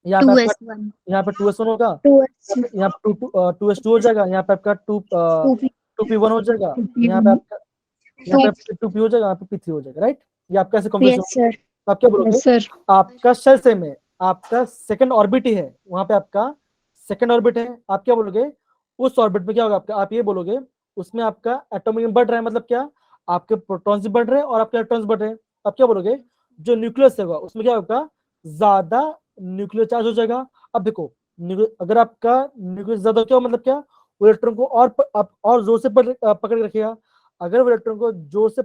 यहाँ पे आपका 2s1. यहाँ पे 2s1 होगा, Two. यहाँ पे 2s2 हो जाएगा, यहाँ पे आपका 2p1 हो जाएगा, यहाँ पे आपका यहाँ पे 2p हो जाएगा, यहाँ पे p3 हो जाएगा, राइट? ये आपका ऐसे कॉन्फिगरेशन। Yes, sir. तो आप क्या बोलोगे, Yes, sir. आपका शेल सेम है, आपका सेकंड ऑर्बिट ही है, वहां पे आपका सेकंड ऑर्बिट है, आप क्या बोलोगे, उस ऑर्बिट में क्या होगा आपका, आप ये बोलोगे उसमें आपका एटॉमिक नंबर बढ़ रहा है, मतलब क्या, आपके प्रोटॉन्स भी बढ़ रहे हैं और आपके इलेक्ट्रॉन्स बढ़ रहे हैं। आप क्या बोलोगे, जो न्यूक्लियस होगा उसमें क्या होगा, ज्यादा न्यूक्लियर चार्ज हो जाएगा। अब देखो अगर आपका न्यूक्लियस ज्यादा क्या हो, मतलब क्या, वो इलेक्ट्रॉन को और जोर से पकड़ के रखेगा। अगर वो इलेक्ट्रॉन को जोर से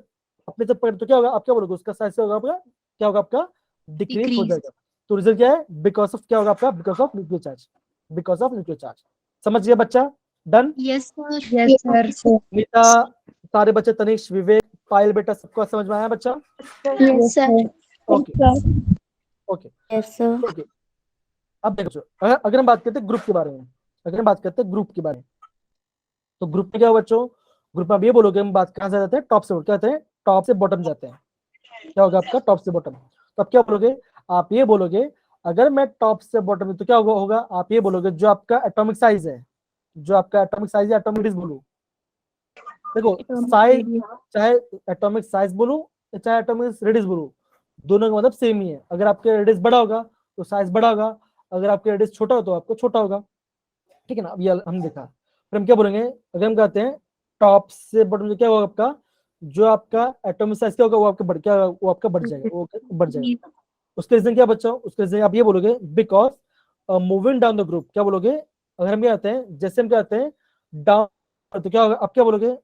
अपने से पकड़, तो क्या होगा, आप क्या बोलोगे, उसका साइज होगा आपका, क्या होगा आपका, डिक्रीज हो Decrease. जाएगा। तो रिजल्ट क्या है, बिकॉज ऑफ क्या होगा आपका, because of nuclear charge, because of nuclear charge. समझ गया बच्चा? Done? Yes, sir. Yes, sir. Nita, सारे बच्चे, तनिष, विवेक, पायल, बेटा सबको समझ में आया बच्चा? Yes, sir. Okay okay Yes, sir. Okay. अब देखो अगर हम बात करते हैं ग्रुप के बारे में, अगर हम बात करते हैं ग्रुप के बारे में, तो ग्रुप में क्या हो बच्चों, ग्रुप में आप ये बोलोगे, हम बात कहाँ से जाते हैं, टॉप से, क्या जाते हैं, टॉप से बॉटम जाते हैं, क्या होगा आपका टॉप से बॉटम। तो आप क्या बोलोगे, आप ये बोलोगे अगर मैं टॉप से बॉटम में, तो क्या होगा, आप ये बोलोगे जो आपका एटॉमिक साइज है, जो आपका एटॉमिक साइज है, एटॉमिक रेडियस बोलो। देखो साइज, चाहे एटॉमिक साइज बोलो चाहे एटॉमिक रेडियस बोलो, दोनों का मतलब सेम ही है। अगर आपके रेडियस बड़ा होगा तो साइज बड़ा होगा, अगर आपके रेडियस छोटा हो तो आपको छोटा होगा, ठीक है ना? अब ये हम देखा, फिर हम क्या बोलेंगे, अगर हम कहते हैं टॉप से बॉटम में, क्या होगा आपका, जो आपका एटॉमिक साइज क्या होगा, वो आपका बढ़ जाएगा, वो बढ़ जाएगा। उसके रीजन क्या बच्चा, उसके रीजन आप ये बोलोगे, because moving down the group, क्या बोलोगे, अगर हम क्या कहते हैं, जैसे हम क्या कहते हैं डाउन, तो क्या होगा, आप क्या बोलोगे,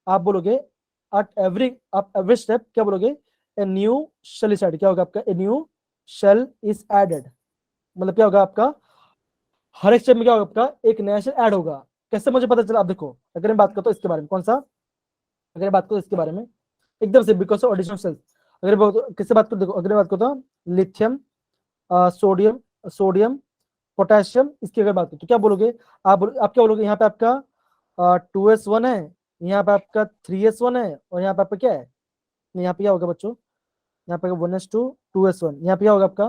आप बोलोगे आप एवरी स्टेप क्या बोलोगे, a new shell is added, क्या होगा आपका, a new shell is added, मतलब क्या होगा आपका, हर एक स्टेप में क्या होगा आपका, एक नया शेल ऐड होगा। कैसे मुझे पता चला, आप देखो अगर मैं बात करता हूँ इसके बारे में, कौन सा, अगर मैं बात करूँ इसके बारे में एकदम से, बिकॉज ऑफ एडिशनल सेल्स, अगर किससे बात करूँ, देखो अगर मैं बात करता हूँ लिथियम, सोडियम, पोटेशियम, इसकी अगर बात करूँ तो क्या बोलोगे, आप क्या बोलोगे, यहाँ पे आपका 2s1 है, यहाँ पे आपका 3s1 है, और यहाँ पे आपका क्या है, यहाँ पे क्या होगा बच्चों, यहाँ पे 1s2 2s1, यहाँ पे क्या होगा आपका,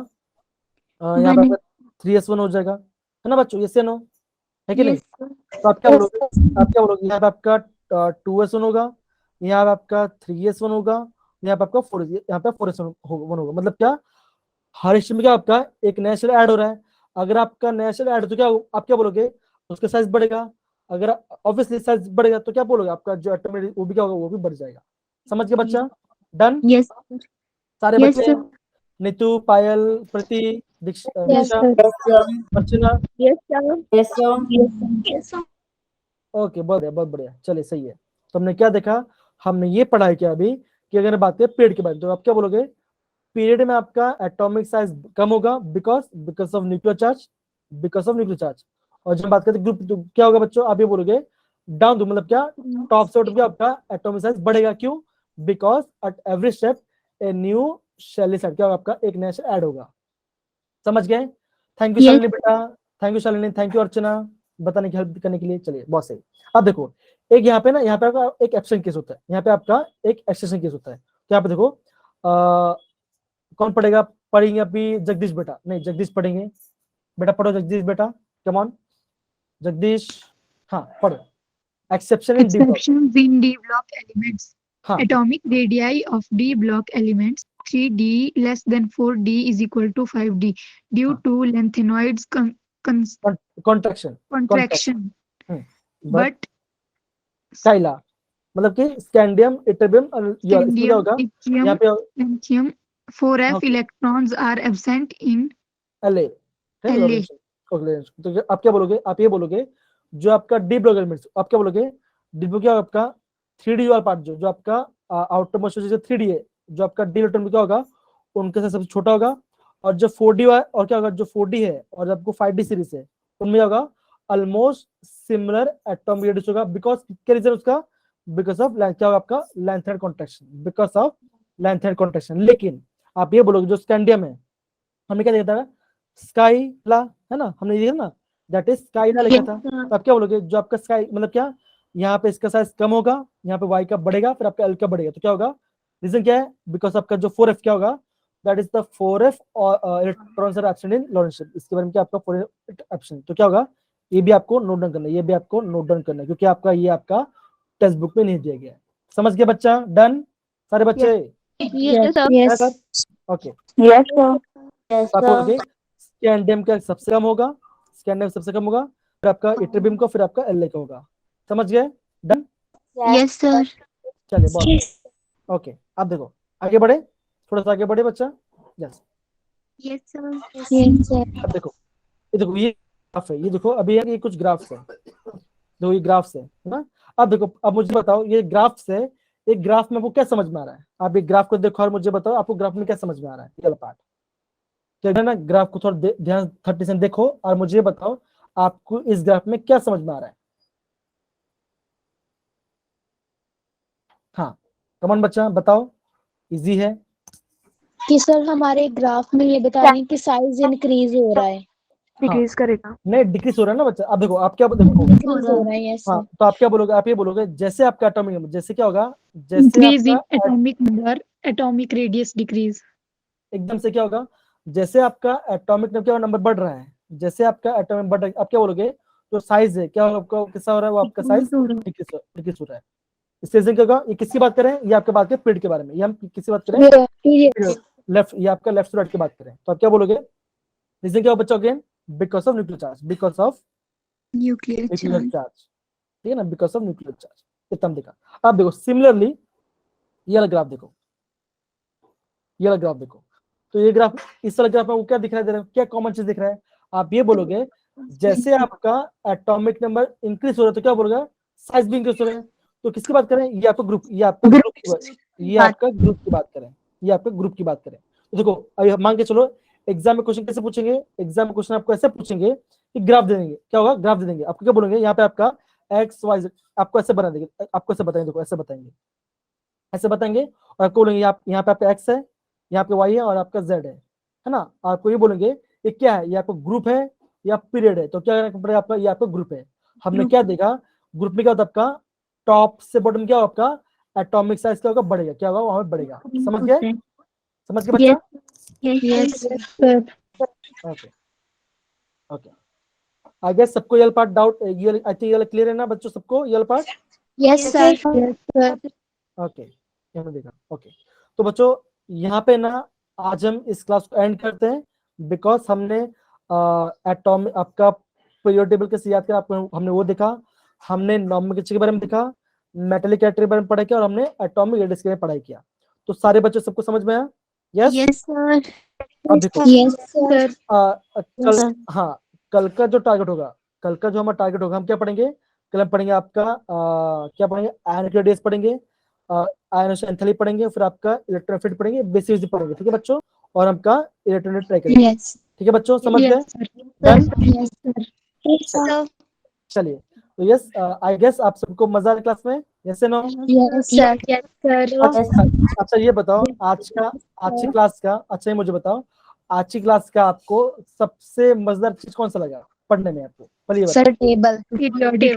यहाँ पे आपका 3s1 हो जाएगा, है ना बच्चों, ये नो है कि नहीं? Yes, sir. तो आप क्या बोलोगे, यहाँ पे आपका 2s1 होगा, यहाँ पे आपका 3s1 होगा, यहाँ पे आपका 4, यहाँ पे 4s1 होगा, मतलब क्या, हर स्ट्रीम में क्या आपका एक नया शेल ऐड हो रहा है। अगर आपका नया शेल ऐड तो क्या आप क्या बोलोगे, उसका साइज बढ़ेगा। अगर ऑब्वियसली साइज बढ़ेगा तो क्या बोलोगे, आपका जो एटॉमिक वो भी क्या होगा, वो भी बढ़ जाएगा। समझ गए बच्चा? Done Yes. सारे Yes, बच्चे? sir. नीतू, पायल, प्रति, Yes, दीक्षा, sir. अर्चना? Yes, sir. Yes, sir. Yes, sir. Okay, बहुत बढ़िया, चलिए सही है। तो हमने क्या देखा, हमने ये पढ़ा है क्या अभी कि अगर बात करें पीरियड के बारे में, तो आप क्या बोलोगे, पीरियड में आपका एटॉमिक साइज कम होगा बिकॉज ऑफ न्यूक्लियर चार्ज। और जब बात करते हैं ग्रुप, तो क्या होगा बच्चों, आप ये बोलोगे डाउन टू, मतलब क्या, टॉप से क्या आपका एटॉमिक साइज बढ़ेगा, क्यों, because at every step a new shell is add, क्या होगा, आपका एक नया शेल ऐड होगा। समझ गए? Thank you Yes. शालिनी बेटा, thank you Shalini, thank you Archana, बताने की हेल्प करने के लिए। चलिए बहुत सही। अब देखो एक यहाँ पे ना, यहाँ पे आपका एक एक्शन केस होता है, यहाँ पे आपका एक एक्सेशन केस होता है। तो यहाँ पे देखो कौन पढ़ेगा, पढ़ेंगे अभी जगदीश बेटा, नहीं जगदीश पढ़ेंगे, बेटा पढ़ो जगदीश बेटा, कम ऑन जगदीश, हाँ पढ़ो। Exception in D block, Exceptions in D block elements. हाँ Atomic radii of D block elements 3D less than 4D is equal to 5D due to lengthenoids contraction, contraction. But But काइला, मतलब कि scandium, ytterbium और इसमें क्या होगा, scandium, यहाँ पे lithium, 4f Okay. electrons are absent in LA, LA. तो आप क्या बोलोगे, आप ये बोलोगे जो आपका डी ब्लॉक एलिमेंट्स, आप क्या बोलोगे, डी ब्लॉक क्या आपका 3D वाला पार्ट, जो आपका आउटर मोस्ट जो 3D है, जो आपका डी इलेक्ट्रॉन क्या होगा, उनके से सबसे छोटा होगा। और जो 4D और क्या होगा, जो 4D है और आपको 5D सीरीज है, उनमें क्या होगा, ऑलमोस्ट सिमिलर एटॉमिक रेडियस होगा। बिकॉज क्या रीजन उसका, बिकॉज ऑफ क्या होगा आपका लैंथेड कॉन्ट्रैक्शन, बिकॉज ऑफ लैंथेड कॉन्ट्रैक्शन। लेकिन आप ये बोलोगे जो स्कैंडियम है, हमने क्या देखा था, स्काई ला, है ना, हमने देखा ना, दैट इज स्काई ला लिखा था। तो आप क्या बोलोगे, जो आपका स्काई मतलब क्या, यहाँ पे इसका साइज कम होगा, यहाँ पे वाई का बढ़ेगा, फिर आपका एल का बढ़ेगा। तो क्या होगा, रीजन क्या है, बिकॉज आपका जो 4f क्या होगा, दैट इज द 4f और electrons are absent in Lorentz shape. इसके बारे में क्या आपका 4f एब्सेंट, तो क्या होगा, ये भी आपको नोट डाउन करना है, ये भी आपको नोट डाउन करना है, क्योंकि आपका ये आपका टेक्स्ट बुक में नहीं दिया गया है। समझ गए बच्चा? डन सारे बच्चे? Yes, sir. Yes. Okay, Yes, sir. Yes, आप sir. बोलोगे स्कैंडियम का सबसे कम होगा, स्कैंडियम सबसे कम होगा, फिर आपका इटरबियम का, फिर आपका एल का होगा। समझ गए? डन? Yes, sir. चलिए बहुत ओके। अब देखो आगे बढ़े, थोड़ा सा आगे बढ़े बच्चा। Yes, Yes, sir. Yes, sir. अब देखो ये ग्राफ है, ये देखो अभी ये कुछ ग्राफ्स है, देखो ये ग्राफ्स है ना। अब देखो, अब मुझे बताओ ये ग्राफ से, एक ग्राफ में आपको क्या समझ में आ रहा है, आप एक ग्राफ को देखो और मुझे बताओ आपको ग्राफ में क्या समझ में आ रहा है, ये वाला पार्ट। क्या ना, ग्राफ को थोड़ा ध्यान 30 से देखो और मुझे बताओ आपको इस ग्राफ में क्या समझ में आ रहा है। हाँ कमन बच्चा बताओ, इजी है। कि सर हमारे ग्राफ में ये बता रहे हैं कि साइज इंक्रीज हो रहा है। डिक्रीज करेगा। नहीं डिक्रीज हो रहा है ना बच्चा। अब देखो आप क्या देखो, इंक्रीज हो रहा है, यस हाँ सर। तो आप क्या बोलोगे, आप ये बोलोगे जैसे आपका एटॉमिक नंबर, जैसे क्या होगा, जैसे increase in आपका atomic number, atomic radius decrease. एकदम से क्या होगा, जैसे आपका एटॉमिक नंबर बढ़ रहा है, जैसे आपका एटॉमिक बढ़ रहा है, आप क्या बोलोगे, जो साइज है क्या होगा, आपका कितना हो रहा है, वो आपका साइज डिक्रीज हो रहा है। इससे रीजन क्या होगा, ये किसकी बात करें, ये आपके बात करें पीरियड के बारे में, ये हम किसकी बात करें, लेफ्ट, ये आपका लेफ्ट टू राइट की बात करें, तो आप क्या बोलोगे, रीजन क्या होगा बच्चों, again because of nuclear charge, because of Nuclear nuclear charge. Charge, ठीक है ना, बिकॉज ऑफ न्यूक्लियर चार्ज। इतना देखा। अब देखो सिमिलरली ये वाला ग्राफ देखो, ये वाला ग्राफ देखो, तो ये ग्राफ, इस वाला ग्राफ में वो क्या दिखाई दे रहा है, क्या कॉमन चीज दिख रहा है, आप ये बोलोगे जैसे आपका एटॉमिक नंबर इंक्रीज हो रहा है तो क्या बोलोगे, साइज भी इंक्रीज हो रहा है। तो किसकी बात करें, ये आपका ग्रुप, ये आपका ग्रुप की बात, ये आपका ग्रुप की बात करें, ये आपका ग्रुप की बात करें। तो देखो अभी मान के चलो एग्जाम में क्वेश्चन कैसे पूछेंगे, एग्जाम में क्वेश्चन आपको ऐसे पूछेंगे कि ग्राफ दे देंगे, क्या होगा, ग्राफ दे देंगे, आपको क्या बोलेंगे, यहाँ पे आपका एक्स वाई, आपको ऐसे बना देंगे, आपको ऐसे बताएंगे, देखो ऐसे बताएंगे, ऐसे बताएंगे, और आपको बोलेंगे यहाँ पे आपका एक्स है, यहाँ पे वाई है और आपका जेड है ना। आपको ये बोलेंगे ये क्या है, ये आपका ग्रुप है या पीरियड है, तो क्या करना पड़ेगा आपका, ये आपका ग्रुप है। हमने क्या देखा, ग्रुप में क्या होता है आपका, टॉप से बॉटम क्या होगा आपका एटॉमिक साइज क्या होगा, बढ़ेगा, क्या होगा वहां बढ़ेगा। समझ गए, समझ गए बच्चा? Yes, sir. Okay okay, I guess सबको ये पार्ट डाउट, ये आई थिंक ये क्लियर है ना बच्चों सबको, ये पार्ट? yes, sir. ओके हमने देखा। ओके तो बच्चों यहाँ पे ना आज हम इस क्लास को एंड करते हैं, बिकॉज हमने एटॉमिक आपका पीरियड टेबल कैसे याद करा, आपको हमने वो देखा, हमने नोमेनक्लेचर के बारे में देखा, मेटालिक कैरेक्टर के बारे में पढ़ाई किया और हमने एटॉमिक रेडियस के बारे में पढ़ाई किया। तो सारे बच्चों सबको समझ में आया? यस। Yes, sir. अब देखो Yes, sir. कल, हाँ, कल का जो टारगेट होगा, कल का जो हमारा टारगेट होगा, हम क्या पढ़ेंगे? कल हम पढ़ेंगे आपका क्या पढ़ेंगे? आयनिक रेडियस पढ़ेंगे, आयन एंथैल्पी पढ़ेंगे, फिर आपका इलेक्ट्रोफिट पढ़ेंगे, बेसिस पढ़ेंगे, ठीक है बच्चों? और हमका इलेक्ट्रॉनिक ट्राई करेंगे, Yes. ठीक है बच्चों? समझ गए? Yes, sir. Done? Yes, sir. Yes, sir. चलिए, तो यस, आई गेस आप सबको मजा आ रहा क्लास में, yes no? Yes, sir. Yes, sir. अच्छा ये बताओ, आज की क्लास का, अच्छा ये मुझे बताओ, आज की क्लास का आपको सबसे मजेदार चीज कौन सा लगा पढ़ने में आपको? पहले Sir, table. Periodic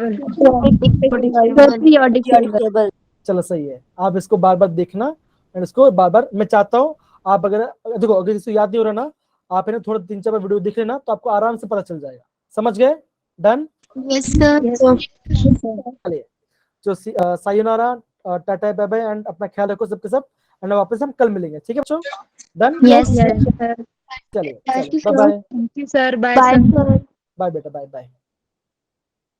table. चलो सही है, आप इसको बार बार देखना और इसको बार बार, मैं चाहता हूँ आप अगर देखो, अगर किसी को याद नहीं हो रहा ना, आप है ना थोड़ा 3-4 बार वीडियो देख लेना, तो आपको आराम से पता चल जाएगा। समझ गए? डन? Yes, sir. चलिए, जो सायोनारा, टाटा बाय बाय, एंड अपना ख्याल रखो सबके सब, एंड वापस हम कल मिलेंगे, ठीक है बच्चों? Done? Yes, sir. Yes, sir. चलिए, Thank you, bye bye Thank you, sir. Bye, Bye, sir. sir. Bye बेटा, बाय बाय।